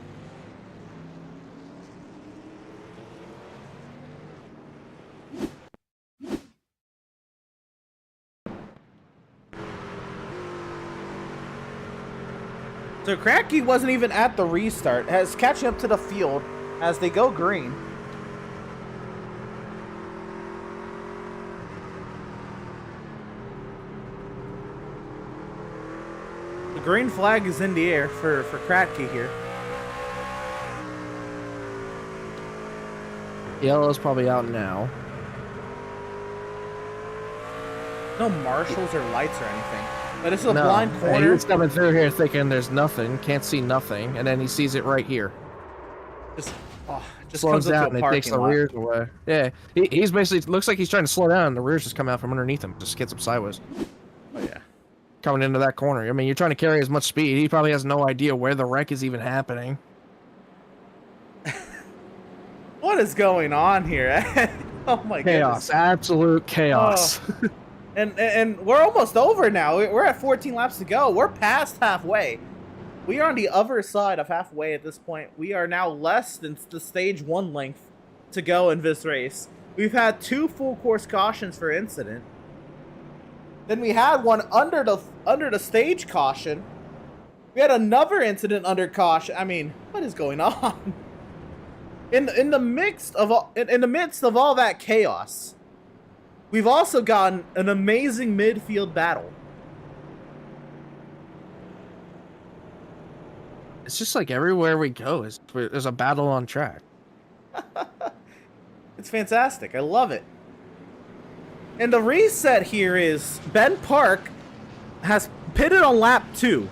So Kratky wasn't even at the restart, has catching up to the field as they go green. The green flag is in the air for Kratky here. Yellow's probably out now. No marshals or lights or anything. But this is a blind corner. He's coming through here thinking there's nothing, can't see nothing, and then he sees it right here. Just Slows comes down into a and it takes the parking lot. rears away. Yeah, he's basically, looks like he's trying to slow down, and the rears just come out from underneath him, just gets him sideways. Oh yeah. Coming into that corner. I mean, you're trying to carry as much speed. He probably has no idea where the wreck is even happening. What is going on here? Oh my Chaos, goodness. absolute chaos. Oh. And we're almost over now. We're at 14 laps to go. We're past halfway. We are on the other side of halfway at this point. We are now less than the stage 1 length to go in this race. We've had 2 full course cautions for incident. Then we had one under the stage caution. We had another incident under caution. I mean, what is going on? In the midst of all that chaos, we've also gotten an amazing midfield battle. It's just like everywhere we go, there's a battle on track. It's fantastic. I love it. And the reset here is Ben Park has pitted on lap 2.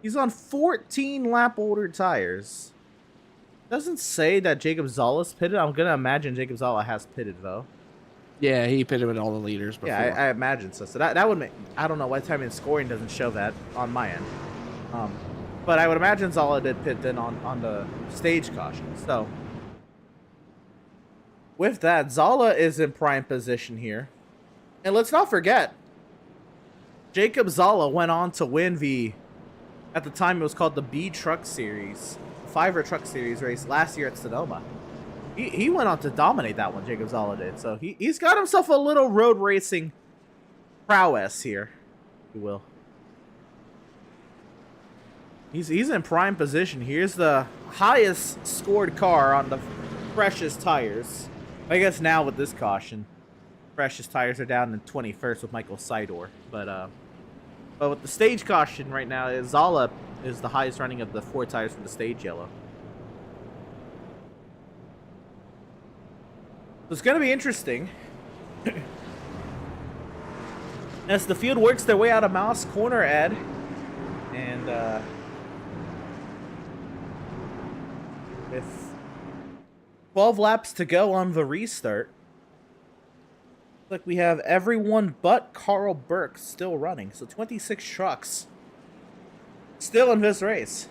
He's on 14 lap older tires. Doesn't say that Jacob Zala's pitted. I'm gonna imagine Jacob Zala has pitted though. Yeah, he pitted with all the leaders before. Yeah, I imagine so. So that would make, I don't know why time in scoring doesn't show that on my end. But I would imagine Zala did pit then on the stage caution. So with that, Zala is in prime position here. And let's not forget, Jacob Zala went on to win at the time it was called the B Truck Series, 5er Truck Series race last year at Sonoma. He went on to dominate that one, Jacob Zala did. So he's got himself a little road racing prowess here, if you will. He's in prime position. Here's the highest scored car on the freshest tires. I guess now with this caution, freshest tires are down in 21st with Michael Sidor. But with the stage caution right now, Zala is the highest running of the 4 tires from the stage yellow. So it's going to be interesting as the field works their way out of Mouse Corner, Ed. And with 12 laps to go on the restart, looks like we have everyone but Carl Burke still running. So 26 trucks still in this race.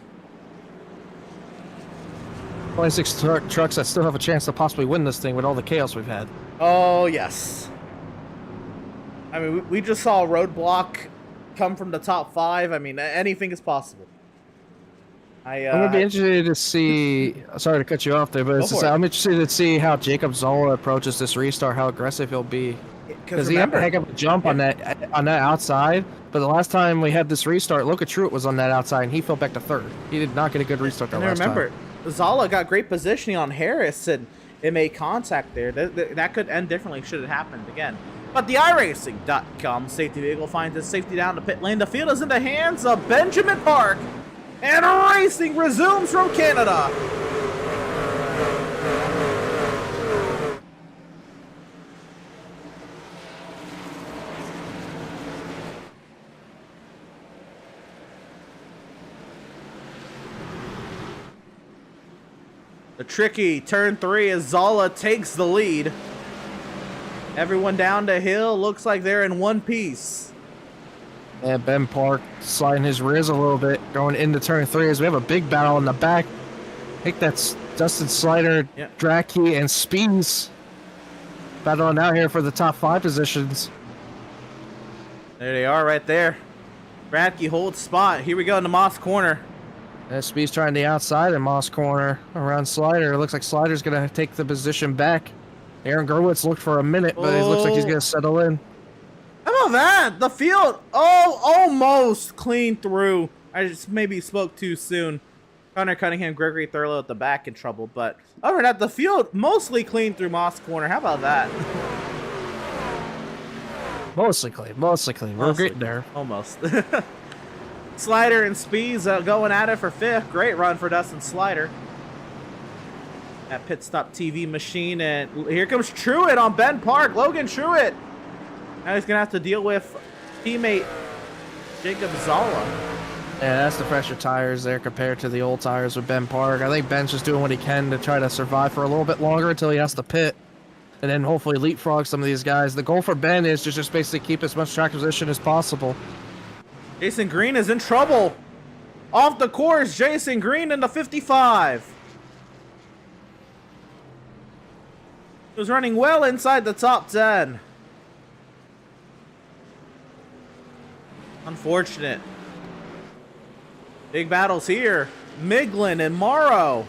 26 trucks that still have a chance to possibly win this thing with all the chaos we've had. Oh, yes. I mean, we just saw a roadblock come from the top 5. I mean, anything is possible. I'm going to be interested to see... Sorry to cut you off there, but I'm interested to see how Jacob Zola approaches this restart, how aggressive he'll be. Because he had a heck of a jump on that outside, but the last time we had this restart, Luca Truitt was on that outside, and he fell back to 3rd. He did not get a good restart that last time. Remember, Zala got great positioning on Harris, and it made contact there. That could end differently should it happen again. But the iRacing.com safety vehicle finds its safety down the pit lane. The field is in the hands of Benjamin Park, and racing resumes from Canada. A tricky turn 3 as Zala takes the lead. Everyone down the hill looks like they're in one piece. Yeah, Ben Park sliding his rears a little bit going into turn 3 as we have a big battle in the back. I think that's Dustin Slider, Yep. Draki, and Speeds battling out here for the top 5 positions. There they are right there. Radke holds spot. Here we go in the Moss corner. Speed's trying the outside in Moss corner around Slider. It looks like Slider's going to take the position back. Aaron Gerwitz looked for a minute, but it looks like he's going to settle in. How about that? The field, almost clean through. I just maybe spoke too soon. Connor Cunningham, Gregory Thurlow at the back in trouble, but other than that, the field mostly clean through Moss corner. How about that? Mostly clean, mostly clean. We're getting there. Almost. Slider and Speeds going at it for 5th. Great run for Dustin Slider. At Pit Stop TV machine, and here comes Truitt on Ben Park. Logan Truitt. Now he's going to have to deal with teammate Jacob Zala. Yeah, that's the fresher tires there compared to the old tires with Ben Park. I think Ben's just doing what he can to try to survive for a little bit longer until he has to pit. And then hopefully leapfrog some of these guys. The goal for Ben is to just basically keep as much track position as possible. Jason Green is in trouble. Off the course, Jason Green in the 55. He was running well inside the top 10. Unfortunate. Big battles here. Miglin and Morrow.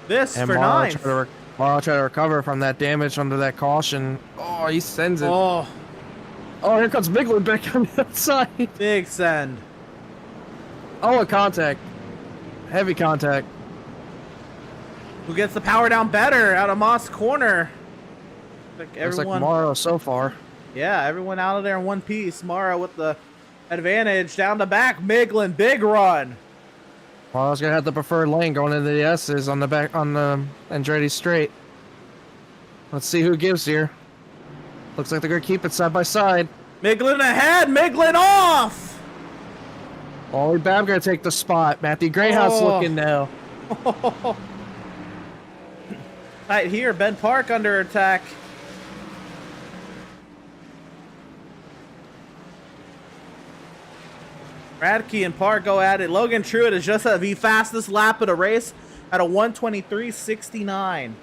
This And for Morrow 9th. Morrow tried to recover from that damage under that caution. Oh, he sends it. Oh, Here comes Miglin back on the outside. big send. Oh, a contact. Heavy contact. Who gets the power down better out of Moss corner? Like Looks everyone, like Morrow so far. yeah, everyone out of there in one piece. Morrow with the advantage down the back. Miglin, big run. Morrow's gonna have the preferred lane going into the S's on the back on the Andretti straight. Let's see who gives here. Looks like they're gonna keep it side by side. Miglin ahead, Miglin off. Ollie Babb gonna take the spot. Matthew Greyhound's Oh. looking now. Right here, Ben Park under attack. Radke and Park go at it. Logan Truitt is just at the fastest lap of the race at a 1:23.69.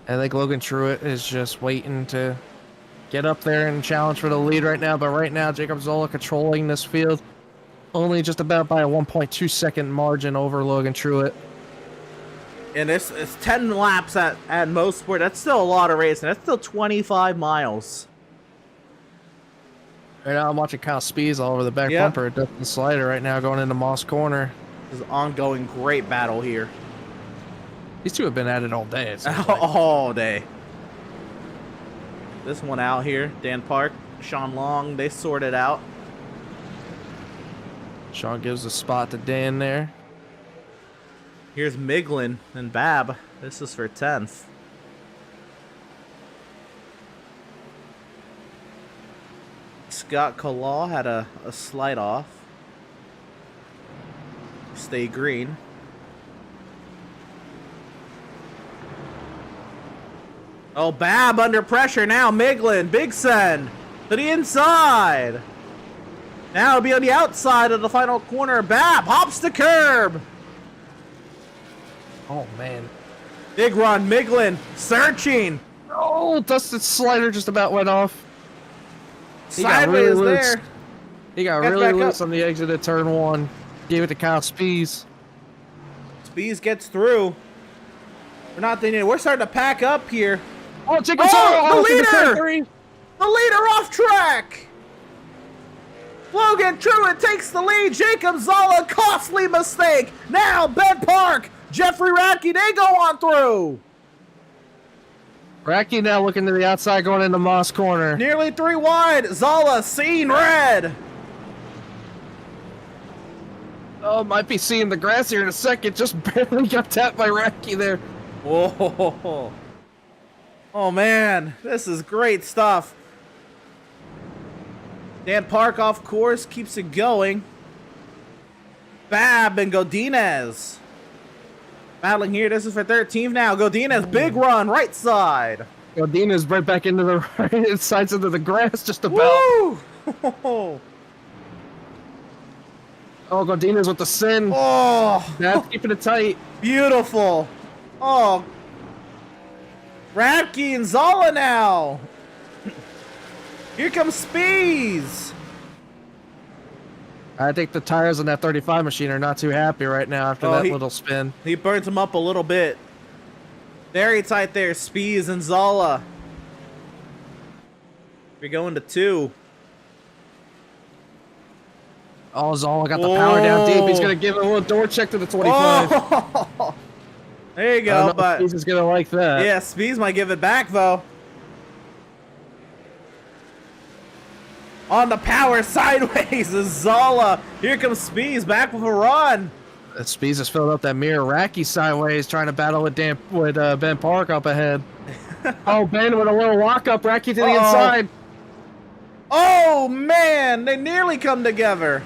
I think Logan Truitt is just waiting to get up there and challenge for the lead right now. But right now, Jacob Zola controlling this field. Only just about by a 1.2 second margin over Logan Truitt. And it's 10 laps at Mosport. That's still a lot of racing. That's still 25 miles. Right now, I'm watching Kyle Spees all over the back Yep. bumper. Dustin Slider right now going into Moss Corner. This is an ongoing great battle here. These two have been at it all day. It seems like. All day. This one out here, Dan Park, Sean Long, they sort it out. Sean gives the spot to Dan there. Here's Miglin and Babb. This is for 10th. Scott Kalaw had a slight off. Stay green. Oh, Babb under pressure now. Miglin, big send to the inside. Now it'll be on the outside of the final corner. Babb hops the curb. Oh, man. Big run, Miglin searching. Oh, Dustin Slider just about went off. He got Sideways really loose. there. He got Gets really back loose up. on the exit of turn 1. Gave it to Kyle Spees. Spees gets through. We're not thinking. We're starting to pack up here. Oh, take Oh, the into turn leader! 3. The leader off track. Logan Truitt takes the lead. Jacob Zala, costly mistake. Now Ben Park, Jeffrey Radke, they go on through. Racky now looking to the outside going into Moss Corner. Nearly 3 wide. Zala seeing red. Oh, might be seeing the grass here in a second. Just barely got tapped by Racky there. Whoa. Oh man, this is great stuff. Dan Park off course, keeps it going. Bab and Godinez battling here. This is for 13th now. Godinez, big run, right side. Godinez right back into the right sides into the grass just about. Woo! Oh, Godinez with the sin. Oh, That's keeping it tight. beautiful. Oh, Radke and Zala now. Here comes Spees. I think the tires on that 35 machine are not too happy right now after that little spin. He burns him up a little bit. Very tight there, Spees and Zala. We're going to 2. Oh, Zala got the power down deep. He's going to give it a little door check to the 25. Oh! There you go, but Spees is going to like that. yeah, Spees might give it back though. On the power sideways is Zala. Here comes Spees back with a run. Spees has filled up that mirror. Racky sideways trying to battle with Ben Park up ahead. Oh, Ben with a little walk up. Racky to the inside. Oh man, they nearly come together.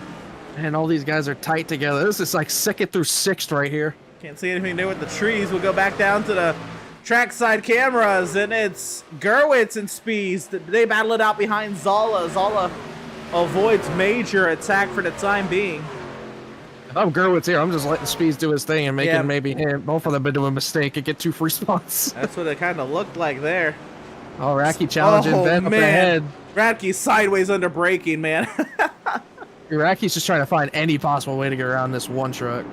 And all these guys are tight together. This is like 2nd through 6th right here. Can't see anything there with the trees. We'll go back down to the trackside cameras, and it's Gerwitz and Spees. They battle it out behind Zala. Zala avoids major attack for the time being. If I'm Gerwitz here, I'm just letting Spees do his thing and making maybe him, both of them into a mistake and get 2 free spots. That's what it kind of looked like there. Oh, Racky challenging Ben up ahead. Radke sideways under braking, man. Racky's just trying to find any possible way to get around this one truck.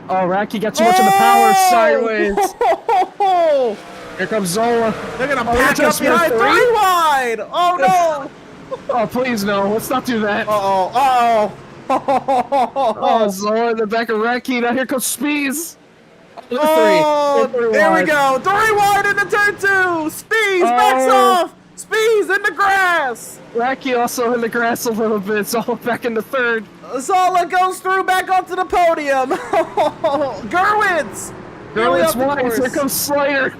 Oh, Racky got too much of the power sideways. Here comes Zola. They're going to pack up behind 3 wide. Oh, no. Oh, please, no. Let's not do that. Uh-oh. Oh, Zola in the back of Racky. Now here comes Spees. Oh, there we go. 3 wide into turn 2. Spees backs off. Spees in the grass. Racky also in the grass a little bit. Zola back in the 3rd. Zala goes through back onto the podium. Gerwitz. Gerwitz wins. Here comes Slayer.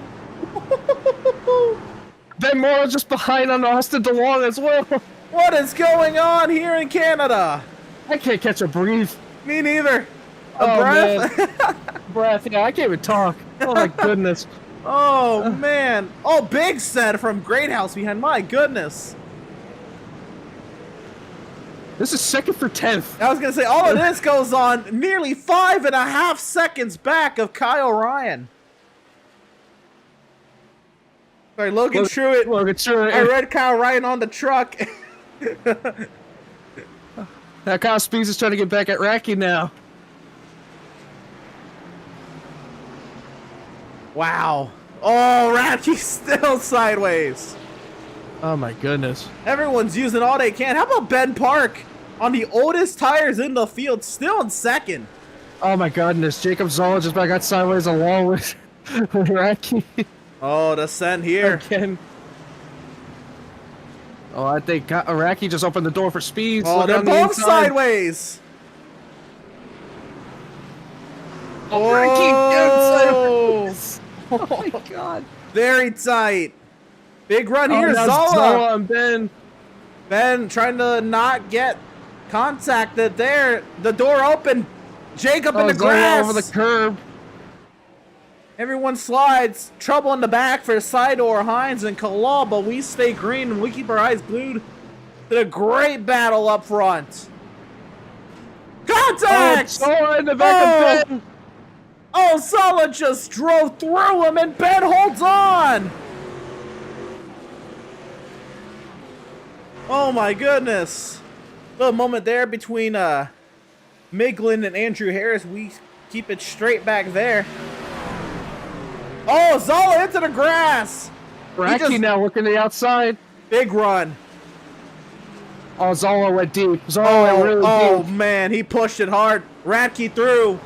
Ben Moore just behind on Austin DeLong as well. What is going on here in Canada? I can't catch a breath. Me neither. A breath? Breath, yeah, I can't even talk. Oh my goodness. Oh man. Oh, big set from Great House behind. My goodness. This is 2nd for 10th. I was going to say, all of this goes on nearly 5.5 seconds back of Kyle Ryan. Sorry, Logan Truitt. I read Kyle Ryan on the truck. Now Kyle Spees is trying to get back at Racky now. Wow. Oh, Racky's still sideways. Oh my goodness. Everyone's using all they can. How about Ben Park on the oldest tires in the field, still in 2nd? Oh my goodness. Jacob Zola just back out sideways along with Racky. Oh, the send here. Again. Oh, I think Racky just opened the door for Speeds. Oh, they're both sideways. Oh, Racky sideways. Oh my god. Very tight. Big run here, Zola. Zola and Ben. Ben trying to not get contacted there. The door open. Jacob in the grass. Over the curb. Everyone slides. Trouble in the back for Sidor, Hines, and Kalal, but we stay green and we keep our eyes glued to the great battle up front. Contact! Zola in the back of Ben. Oh, Zola just drove through him and Ben holds on. Oh my goodness. Little moment there between Miglin and Andrew Harris. We keep it straight back there. Oh, Zola into the grass. Racky now looking to the outside. Big run. Oh, Zola went deep. Zola went really deep. Oh man, he pushed it hard. Radke through.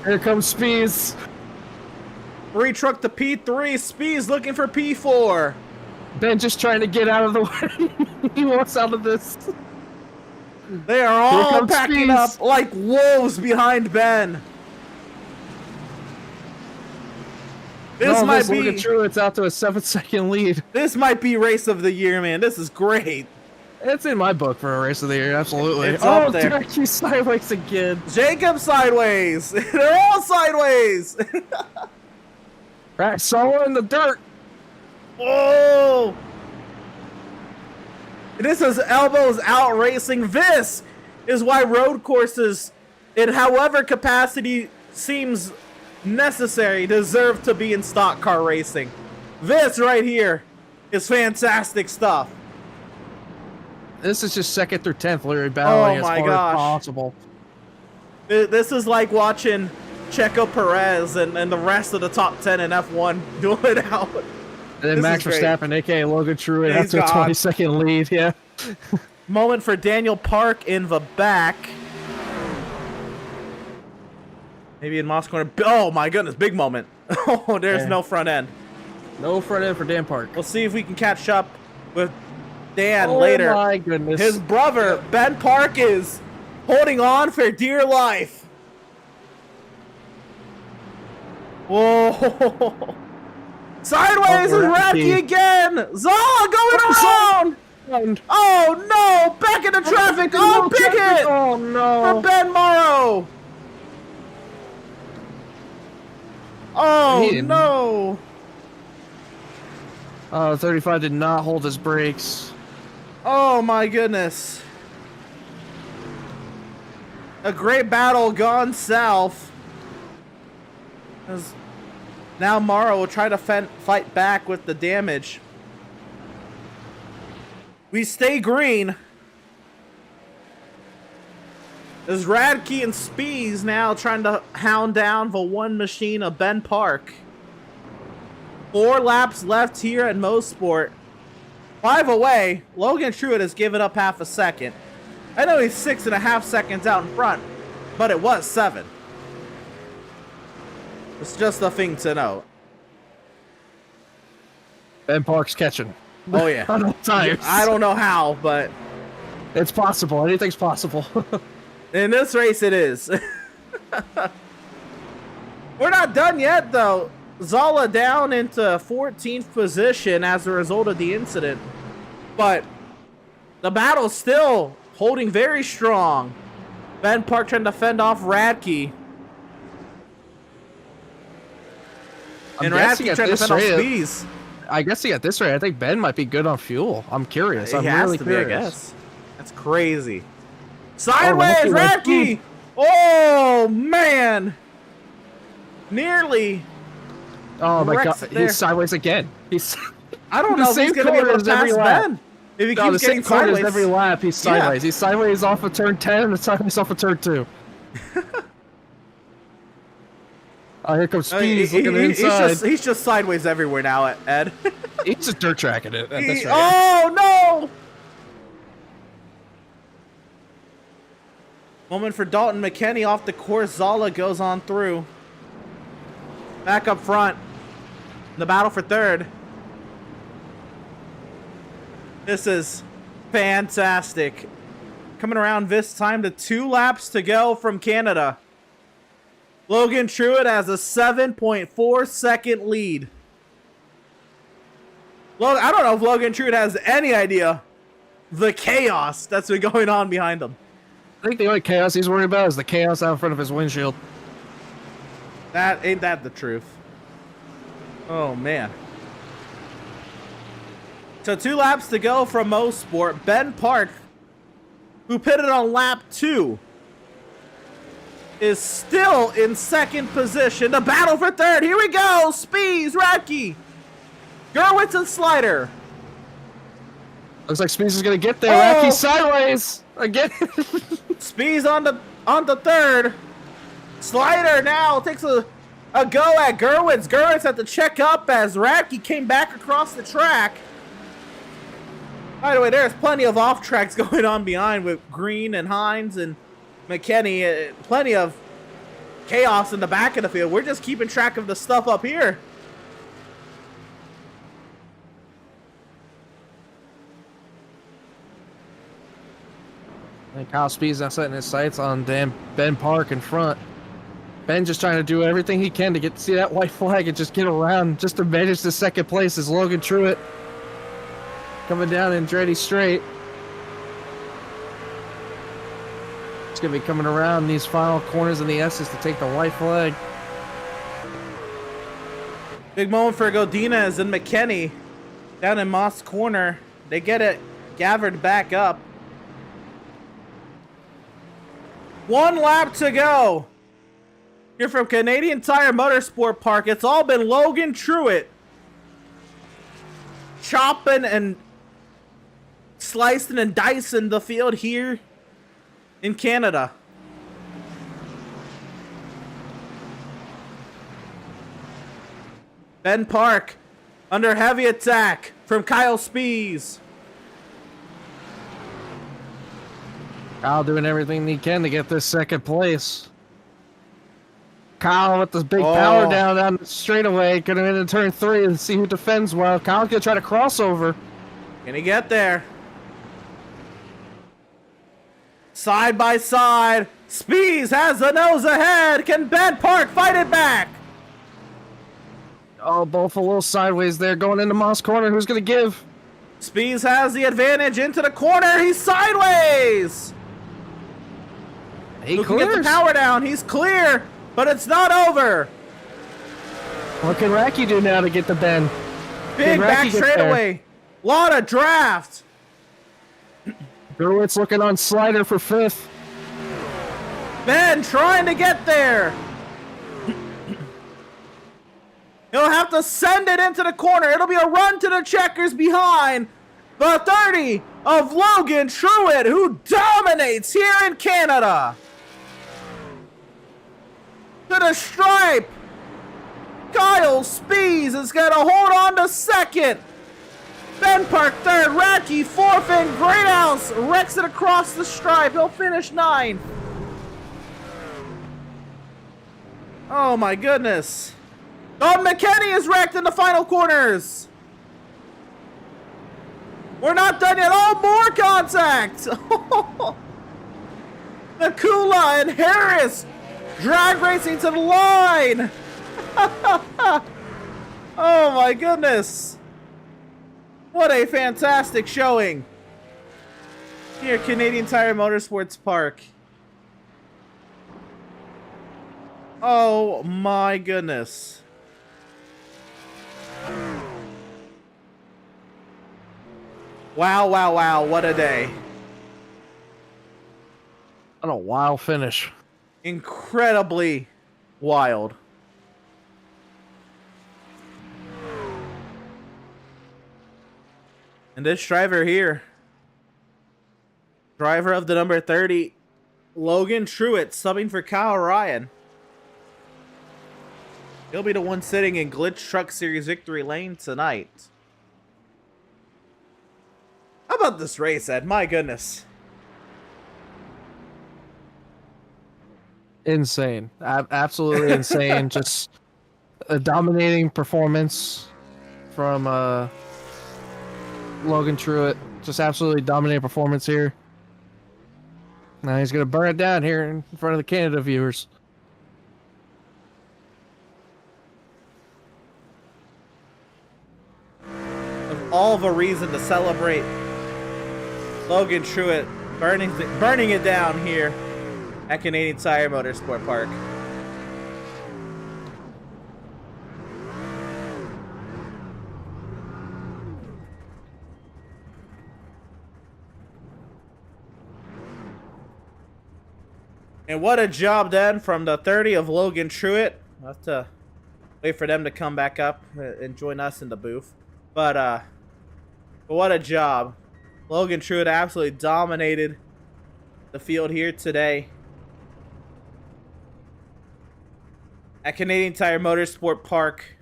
Here comes Spees. Retruck to P3. Spees looking for P4. Ben just trying to get out of the way. He wants out of this. They are all packing up like wolves behind Ben. This might be true. It's out to a 7-second lead. This might be race of the year, man. This is great. It's in my book for a race of the year, absolutely. It's up there. He's sideways again. Jacob sideways. They're all sideways. Right, solo in the dirt. Oh! This is elbows out racing. This is why road courses, in however capacity seems necessary, deserve to be in stock car racing. This right here is fantastic stuff. This is just second through 10th literally battling Oh as my hard gosh. as possible. This is like watching Checo Perez and the rest of the top 10 in F1 duel it out. And then This Max is great. Verstappen, aka Logan Truitt, He's after a gone. 20-second lead, yeah. Moment for Daniel Park in the back. Maybe in Moss corner. Oh my goodness, big moment. Oh, there's Yeah. no front end. No front end for Dan Park. We'll see if we can catch up with Dan Oh later. my goodness. His brother, Ben Park, is holding on for dear life. Whoa. Sideways Oh, is Radke. Radke again. Zaw going around. Oh no, back into traffic. Oh, big hit Oh for no. Ben Morrow. Oh He didn't- no. 35 did not hold his brakes. Oh my goodness. A great battle gone south. As now Morrow will try to fight back with the damage. We stay green. As Radke and Spees now trying to hound down the one machine of Ben Park. 4 laps left here at Mosport. 5 away. Logan Truitt has given up half a second. I know he's 6.5 seconds out in front, but it was 7. It's just a thing to note. Ben Park's catching. Oh yeah. On all tires. I don't know how, but It's possible. Anything's possible. in this race it is. We're not done yet though. Zala down into 14th position as a result of the incident. But the battle's still holding very strong. Ben Park trying to fend off Radke. And Radke trying to fend off Spees. I guess at this rate, I think Ben might be good on fuel. I'm curious. I'm He has really to curious. be, I guess. That's crazy. Sideways, Radke, Radke! Oh, man! Nearly. Oh my Wrecks god, there. he's sideways again. He's I don't The know if he's same going to be able corners to pass every lap. Ben. If he no, the keeps same getting corners sideways. every lap. He's Yeah. sideways. He's sideways off of turn 10 and sideways off of turn 2. Oh, here comes I mean, Speeds looking inside. he's just sideways everywhere now, Ed. He's just dirt tracking it at this rate. Oh, no! Moment for Dalton McKinney off the course. Zala goes on through. Back up front. The battle for third. This is fantastic. Coming around this time to 2 laps to go from Canada. Logan Truitt has a 7.4 second lead. I don't know if Logan Truitt has any idea the chaos that's been going on behind him. I think the only chaos he's worried about is the chaos out in front of his windshield. Ain't that the truth? Oh man. So 2 laps to go from Mosport. Ben Park, who pitted on lap 2, is still in second position. The battle for third. Here we go. Spees, Radke, Gerwitz, and Slider. Looks like Speeds is gonna get there. Oh! Radke sideways again. Spees on the third. Slider now takes a go at Gerwitz. Gerwitz had to check up as Radke came back across the track. By the way, there's plenty of off tracks going on behind with Green and Hines and McKinney. Plenty of chaos in the back of the field. We're just keeping track of the stuff up here. I think Kyle Speed's now setting his sights on damn Ben Park in front. Ben just trying to do everything he can to see that white flag and just get around, just to manage the second place as Logan Truitt coming down in Andretti straight. It's going to be coming around these final corners in the S's to take the white flag. Big moment for Godinez and McKinney down in Moss Corner. They get it gathered back up. 1 lap to go. Here from Canadian Tire Motorsport Park. It's all been Logan Truitt chopping and slicing and dicing the field here in Canada. Ben Park under heavy attack from Kyle Spees. Kyle doing everything he can to get this second place. Kyle with this big power down the straightaway. Gonna into turn 3 and see who defends well. Kyle's gonna try to cross over. Can he get there? Side by side. Spees has the nose ahead. Can Ben Park fight it back? Oh, both a little sideways there. Going into Moss Corner. Who's gonna give? Spees has the advantage into the corner. He's sideways. He Who can get the clears. power down? He's clear, but it's not over. What can Racky do now to get the Ben? Big Can back Racky get straightaway. Lot of draft. Gerwitz looking on slider for 5th. Ben trying to get there. He'll have to send it into the corner. It'll be a run to the checkers behind the 30 of Logan Truitt, who dominates here in Canada. To the stripe. Kyle Spees is going to hold on to 2nd. Ben Park 3rd, Racky 4th, and Greathouse wrecks it across the stripe. He'll finish 9th. Oh my goodness. Don McKinney is wrecked in the final corners. We're not done yet. Oh, more contact. Nakula and Harris drag racing to the line. Oh my goodness. What a fantastic showing here at Canadian Tire Motorsports Park. Oh my goodness. Wow, wow, wow, what a day. What a wild finish. Incredibly wild. And this driver here, driver of the number 30, Logan Truitt, subbing for Kyle Ryan. He'll be the one sitting in Glytch Truck Series victory lane tonight. How about this race, Ed? My goodness. Insane. Absolutely insane. Just a dominating performance from Logan Truitt. Just absolutely dominating performance here. Now he's going to burn it down here in front of the Canada viewers. Of all the reason to celebrate Logan Truitt burning it down here at Canadian Tire Motorsport Park. And what a job done from the 30 of Logan Truitt. We'll have to wait for them to come back up and join us in the booth. But what a job. Logan Truitt absolutely dominated the field here today at Canadian Tire Motorsport Park.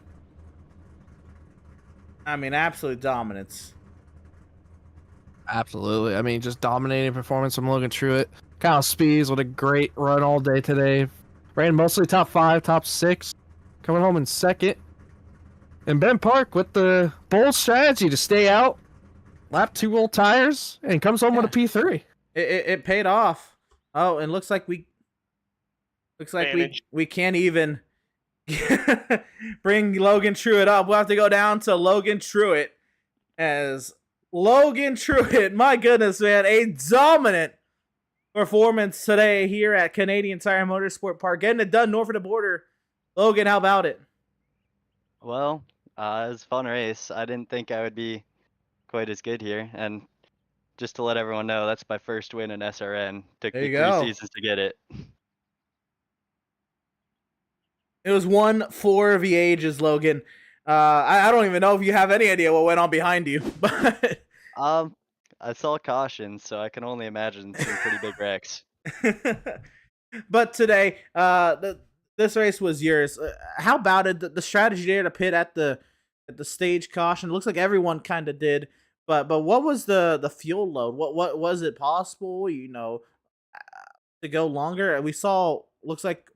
I mean, absolute dominance. Absolutely. I mean, just dominating performance from Logan Truitt. Kyle Spees with a great run all day today. Ran mostly top 5, top 6. Coming home in 2nd. And Ben Park with the bold strategy to stay out, lap 2 old tires, and comes home with a P3. It paid off. Oh, and looks like we can't even bring Logan Truitt up. We'll have to go down to Logan Truitt as Logan Truitt. My goodness, man, a dominant performance today here at Canadian Tire Motorsport Park. Getting it done north of the border. Logan, how about it? Well, it was a fun race. I didn't think I would be quite as good here. And just to let everyone know, that's my first win in SRN. Took There me you 3 go. seasons to get it. It was one for the ages, Logan. I don't even know if you have any idea what went on behind you, but I saw caution, so I can only imagine some pretty big wrecks. but today, this race was yours. How about it? The strategy there to pit at the stage caution. It looks like everyone kind of did, but what was the fuel load? What was it possible? To go longer. We saw looks like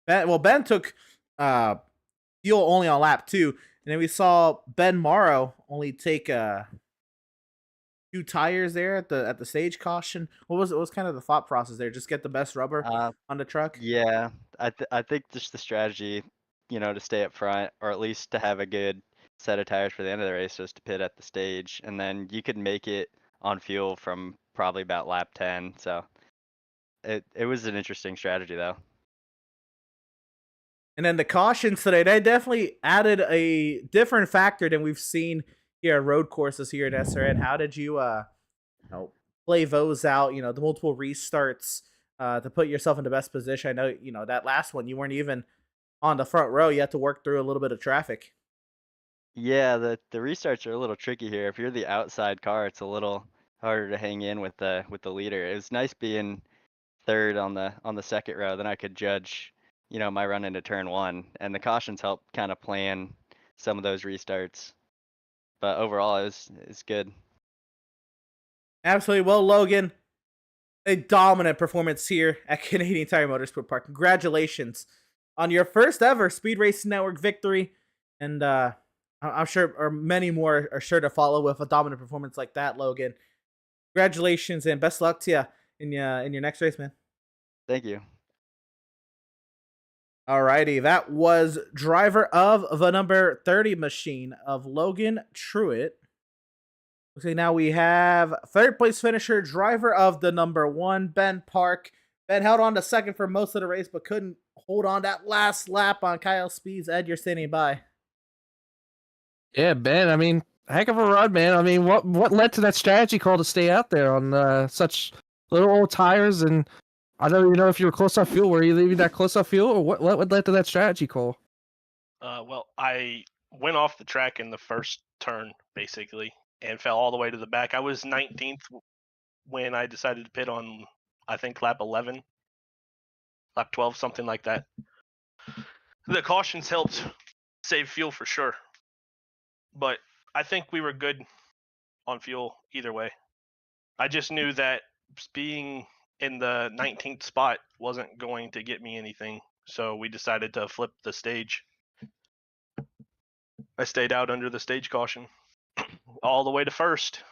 Ben took fuel only on lap 2, and then we saw Ben Morrow only take 2 tires there at the stage caution. What was kind of the thought process there? Just get the best rubber on the truck. Yeah, I think just the strategy, to stay up front, or at least to have a good set of tires for the end of the race, was to pit at the stage, and then you could make it on fuel from probably about lap 10. So it was an interesting strategy though. And then the cautions today, they definitely added a different factor than we've seen here at road courses here at SRN. How did you play those out? The multiple restarts to put yourself in the best position. I know, that last one you weren't even on the front row. You had to work through a little bit of traffic. Yeah, the restarts are a little tricky here. If you're the outside car, it's a little harder to hang in with the leader. It was nice being third on the second row. Then I could judge, my run into turn 1, and the cautions helped kind of plan some of those restarts. But overall, it's good. Absolutely. Well, Logan, a dominant performance here at Canadian Tire Motorsport Park. Congratulations on your first ever Speed Racing Network victory, and I'm sure, or many more are sure to follow with a dominant performance like that, Logan. Congratulations and best luck to you in your next race, man. Thank you. Alrighty, that was driver of the number 30 machine of Logan Truitt. Okay, now we have third place finisher, driver of the number 1, Ben Park. Ben held on to second for most of the race, but couldn't hold on that last lap on Kyle Speed's. Ed, you're standing by. Yeah, Ben. I mean, heck of a run, man. I mean, what led to that strategy call to stay out there on such little old tires? And I don't even know if you were close off fuel. Were you leaving that close off fuel, or what led to that strategy call? Well, I went off the track in the first turn, basically, and fell all the way to the back. I was 19th when I decided to pit on, I think, lap 11, lap 12, something like that. The cautions helped save fuel for sure, but I think we were good on fuel either way. I just knew that being in the 19th spot wasn't going to get me anything, so we decided to flip the stage. I stayed out under the stage caution all the way to first.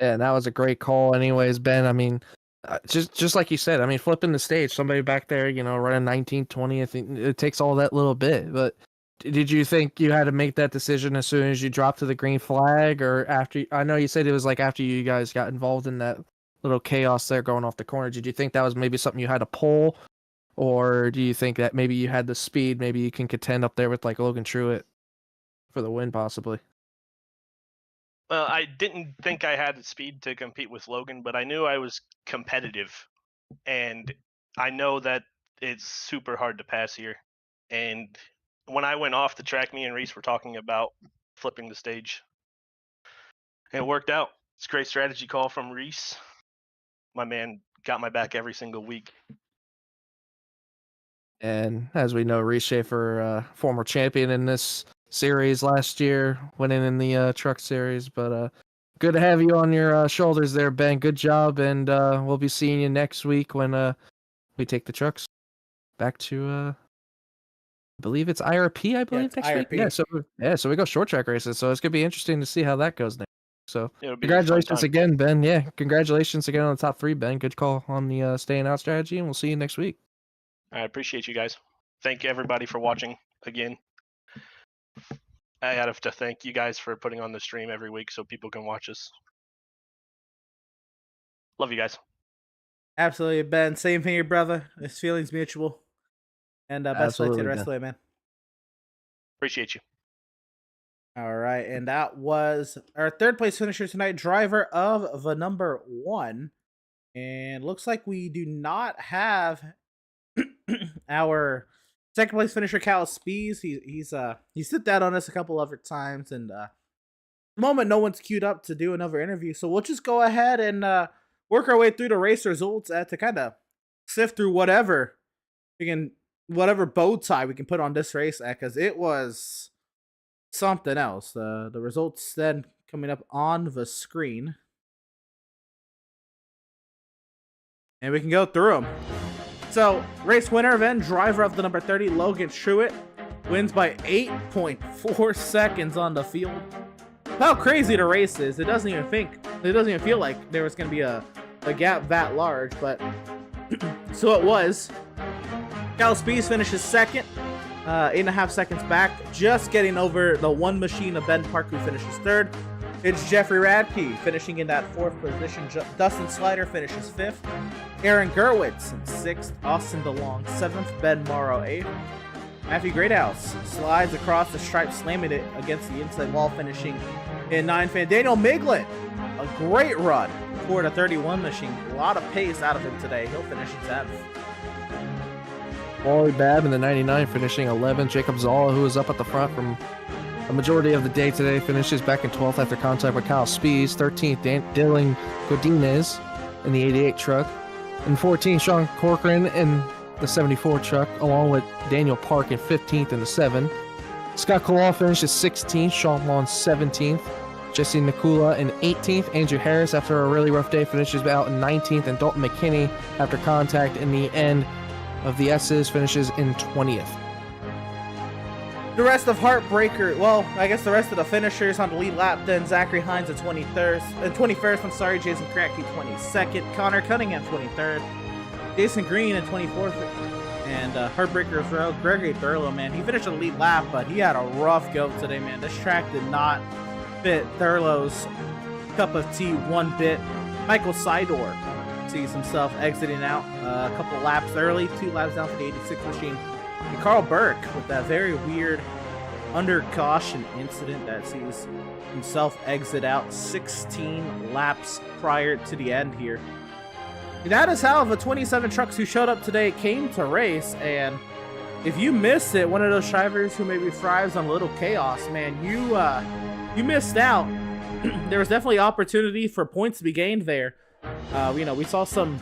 Yeah, that was a great call anyways, Ben. I mean, just like you said, I mean, flipping the stage, somebody back there, running 19, 20, I think it takes all that little bit. But did you think you had to make that decision as soon as you dropped to the green flag, or after? I know you said it was like after you guys got involved in that little chaos there going off the corner. Did you think that was maybe something you had to pull, or do you think that maybe you had the speed, maybe you can contend up there with like Logan Truitt for the win possibly? Well, I didn't think I had the speed to compete with Logan, but I knew I was competitive, and I know that it's super hard to pass here. And when I went off the track, me and Reese were talking about flipping the stage. And it worked out. It's a great strategy call from Reese. My man got my back every single week. And as we know, Reese Schaefer, former champion in this series last year, winning in the truck series. But good to have you on your shoulders there, Ben. Good job, and we'll be seeing you next week when we take the trucks back to I believe it's IRP. I believe next IRP. week. So we go short track races. So it's gonna be interesting to see how that goes next. So It'll be a fun congratulations time. again, Ben. Yeah, congratulations again on the top 3, Ben. Good call on the staying out strategy, and we'll see you next week. I appreciate you guys. Thank you everybody for watching again. I have to thank you guys for putting on the stream every week so people can watch us. Love you guys. Absolutely, Ben. Same here, brother. This feeling's mutual. And best of luck to Absolutely, the rest Ben. of the way, man. Appreciate you. All right, and that was our third place finisher tonight, driver of the number 1. And looks like we do not have our second place finisher, Cal Spees. He sit down on us a couple other times, and at the moment no one's queued up to do another interview, so we'll just go ahead and work our way through the race results to kind of sift through whatever bow tie we can put on this race because it was something else. The results then coming up on the screen, and we can go through them. So, race winner then, driver of the number 30, Logan Truitt, wins by 8.4 seconds on the field. How crazy the race is! It doesn't even feel like there was going to be a gap that large, but so it was. Cal Spees finishes second, 8.5 seconds back, just getting over the one machine of Ben Park, who finishes third. It's Jeffrey Radke finishing in that 4th position. Dustin Slider finishes 5th. Aaron Gerwitz in 6th. Austin DeLong 7th. Ben Morrow 8th. Matthew Greathouse slides across the stripe, slamming it against the inside wall, finishing in 9th. And Daniel Miglin, a great run for the 31 machine. A lot of pace out of him today. He'll finish in 7th. Wally Babb in the 99 finishing 11th. Jacob Zolla, who was up at the front from a majority of the day today, finishes back in 12th after contact with Kyle Spees. 13th, Dylan Godinez in the 88 truck. And 14th, Sean Corcoran in the 74 truck, along with Daniel Park in 15th in the 7. Scott Kalal finishes 16th. Sean Long 17th. Jesse Nikula in 18th. Andrew Harris, after a really rough day, finishes out in 19th. And Dalton McKinney, after contact in the end of the S's, finishes in 20th. The rest of Heartbreaker, well, I guess the rest of the finishers on the lead lap, then Zachary Hines at 21st, Jason Kratky 22nd, Connor Cunningham 23rd, Jason Green at 24th, and Heartbreaker as well, Gregory Thurlow, man, he finished the lead lap, but he had a rough go today, man. This track did not fit Thurlow's cup of tea one bit. Michael Sidor sees himself exiting out a couple laps early, 2 laps down for the 86 machine. And Carl Burke with that very weird under caution incident that sees himself exit out 16 laps prior to the end here. And that is how the 27 trucks who showed up today came to race. And if you missed it, one of those drivers who maybe thrives on a little chaos, man, you missed out. There was definitely opportunity for points to be gained there. We saw some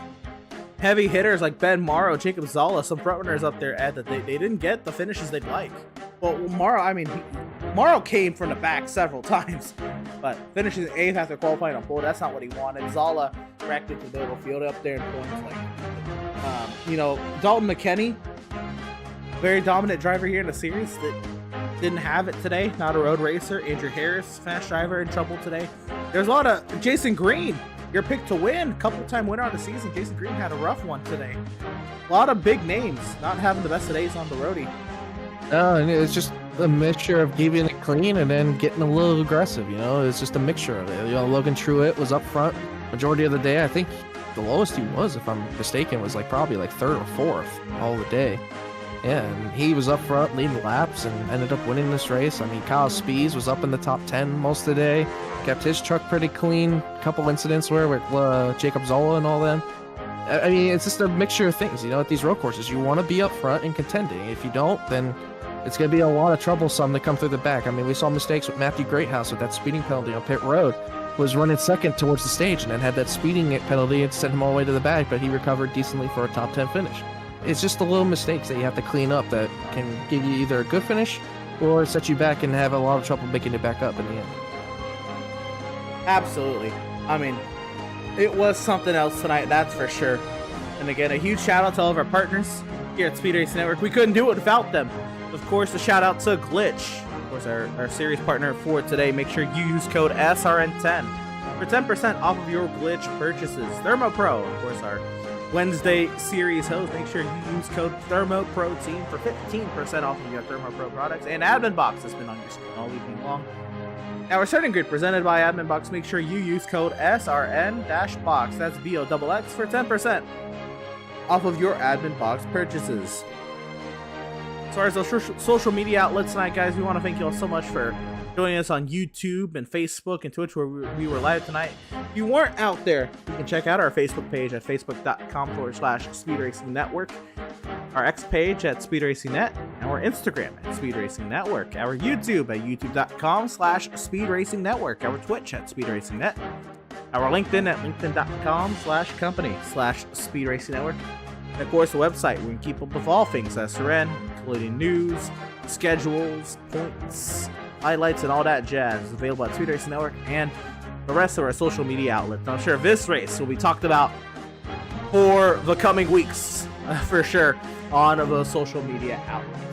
heavy hitters like Ben Morrow, Jacob Zolla, some front runners up there that they didn't get the finishes they'd like. Well, Morrow came from the back several times, but finishing 8th after qualifying on pole, that's not what he wanted. Zolla wrecked it to the middle field up there in points. Dalton McKinney, very dominant driver here in the series that didn't have it today, not a road racer. Andrew Harris, fast driver, in trouble today. There's a lot of Jason Green, your pick to win, couple-time winner on the season. Jason Green had a rough one today. A lot of big names not having the best of days on the roadie. And it's just a mixture of keeping it clean and then getting a little aggressive, It's just a mixture of it. Logan Truitt was up front majority of the day. I think the lowest he was, if I'm mistaken, was probably 3rd or 4th all the day. Yeah, and he was up front leading laps and ended up winning this race. Kyle Spees was up in the top 10 most of the day. Kept his truck pretty clean. A couple incidents with Jacob Zolla and all them. It's just a mixture of things, at these road courses. You want to be up front and contending. If you don't, then it's going to be a lot of troublesome to come through the back. We saw mistakes with Matthew Greathouse with that speeding penalty on pit road. Was running second towards the stage and then had that speeding penalty and sent him all the way to the back, but he recovered decently for a top 10 finish. It's just the little mistakes that you have to clean up that can give you either a good finish or set you back and have a lot of trouble making it back up in the end. Absolutely. It was something else tonight, that's for sure. And again, a huge shout out to all of our partners here at Speed Racing Network. We couldn't do it without them. Of course, a shout out to Glytch, of course, our series partner for today. Make sure you use code SRN10 for 10% off of your Glytch purchases. ThermoPro, of course, our Wednesday series host. Make sure you use code ThermoProtein for 15% off of your ThermoPro products. And Admin Box has been on your screen all evening long. Now, our starting grid presented by Admin Box. Make sure you use code SRN-BOX. That's BOXX for 10% off of your Admin Box purchases. As far as the social media outlets tonight, guys, we want to thank you all so much for joining us on YouTube and Facebook and Twitch, where we were live tonight. If you weren't out there, you can check out our Facebook page at facebook.com/Speed Racing Network, our X page at Speed Racing Net, and our Instagram at Speed Racing Network, our YouTube at youtube.com/Speed Racing Network, our Twitch at Speed Racing Net, our LinkedIn at linkedin.com/company/Speed Racing Network, and of course the website where you can keep up with all things SRN, including news, schedules, points, highlights, and all that jazz is available at Speed Racing Network and the rest of our social media outlets. I'm sure this race will be talked about for the coming weeks, for sure, on those social media outlets.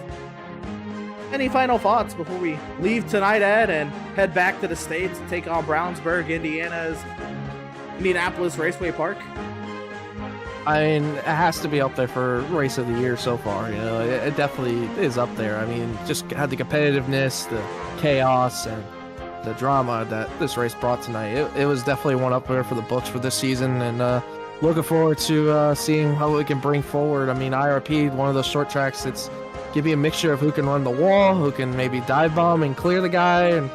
Any final thoughts before we leave tonight, Ed, and head back to the States to take on Brownsburg, Indiana's Indianapolis Raceway Park? I mean, it has to be up there for race of the year so far. You know, it definitely is up there. I mean, just had the competitiveness, the chaos, and the drama that this race brought tonight. It was definitely one up there for the books for this season, and looking forward to seeing how we can bring forward. I mean, IRP, one of those short tracks that's give you a mixture of who can run the wall, who can maybe dive bomb and clear the guy, and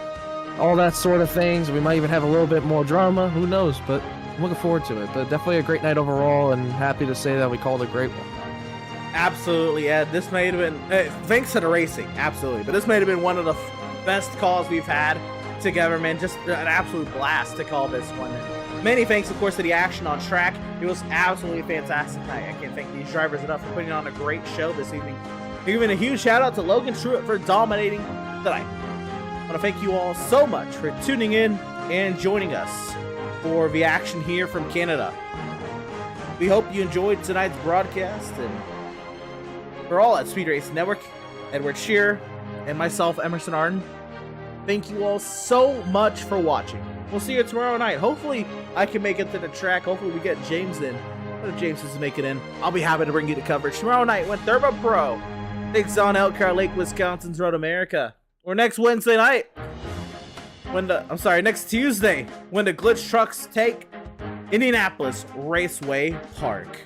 all that sort of things. We might even have a little bit more drama. Who knows? But I'm looking forward to it. But definitely a great night overall, and happy to say that we called a great one. Absolutely, Ed. This may have been, thanks to the racing, absolutely. But this may have been one of the best calls we've had together, man. Just an absolute blast to call this one. And many thanks, of course, to the action on track. It was absolutely a fantastic night. I can't thank these drivers enough for putting on a great show this evening. Giving a huge shout out to Logan Truitt for dominating tonight. I want to thank you all so much for tuning in and joining us for the action here from Canada. We hope you enjoyed tonight's broadcast, and we're all at Speed Racing Network. Edward Shearer and myself, Emerson Arden. Thank you all so much for watching. We'll see you tomorrow night. Hopefully, I can make it to the track. Hopefully, we get James in. But if James doesn't make it in, I'll be happy to bring you the coverage tomorrow night when Turbo Pro takes on Elkhart Lake, Wisconsin's Road America. Or next Wednesday night, next Tuesday, when the Glytch trucks take Indianapolis Raceway Park.